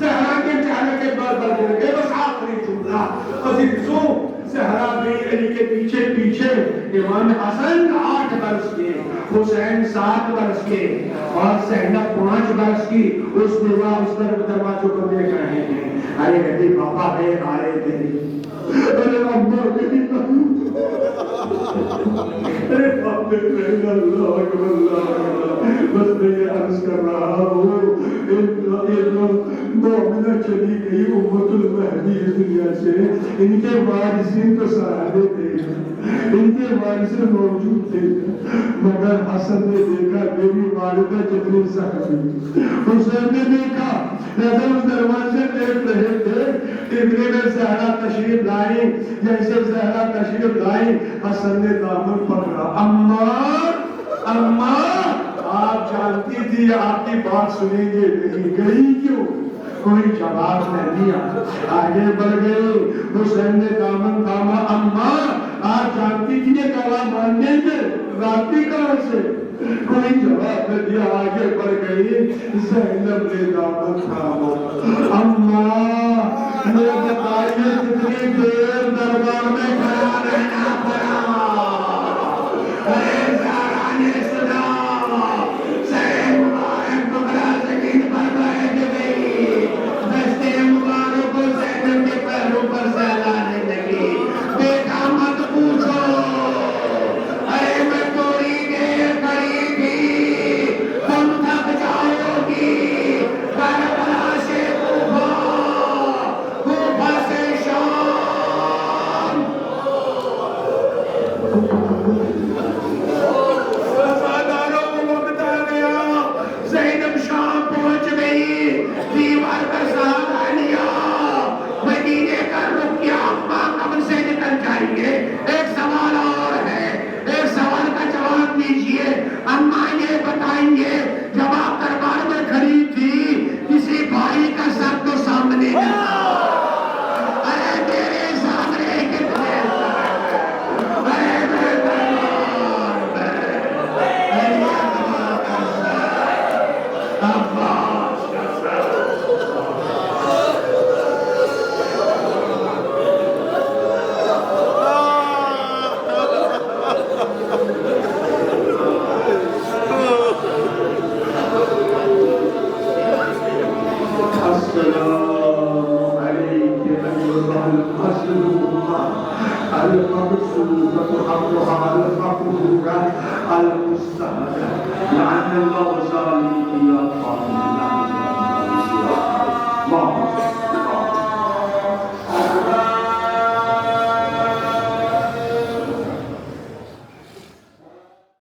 زہرا کے چہرے کے بعد بدل گئے، بس آخری جملہ زہرا گئی علی کے پیچھے پیچھے، امام حسن 8 برس کے، حسین 7 برس کے اور زینب 5 برس کی، اس طرف دروازوں کو دیکھ رہے ہیں، ارے علی بابا ہے آئے تھے، ارے اماں میری ارے باپ اللہ اکبر اللہ اکبر، بس میں یہ عرض کر رہا ہوں مومنہ چلی گئی امت المہدی دنیا سے، ان کے وارثین تو صحابے تھے، ان کے وارث موجود تھے، مگر حسن نے دیکھا میری والدہ کتنی زخمی، حسین نے دیکھا نظر اس دروازے دیکھ رہے تھے، اتنے میں زہرا تشریف لائی، جیسے زہرا تشریف لائی حسن نے دامن پکڑا، اماں آپ جانتی تھی آپ کی بات سنیں گے نہیں، گئی کیوں؟ کوئی جواب نہیں دیا، آگے بڑھ گئے، حسین نے دامن تھاما، اماں آپ جانتی تھی یہ گواہ ماننے گے، راتی کہاں سے؟ کوئی جواب نہ دیا، آگے بڑھ گئی، زینب نے دامن تھاما، اماں یہ بتائیے کتنی دیر دربار میں کھڑا رہنا پڑا؟ ارے زہرا نے سنا السلام عليك أيها المظلوم المبسوطة حقها المقهورة المستهدى لعن الله ظالمين يا قائم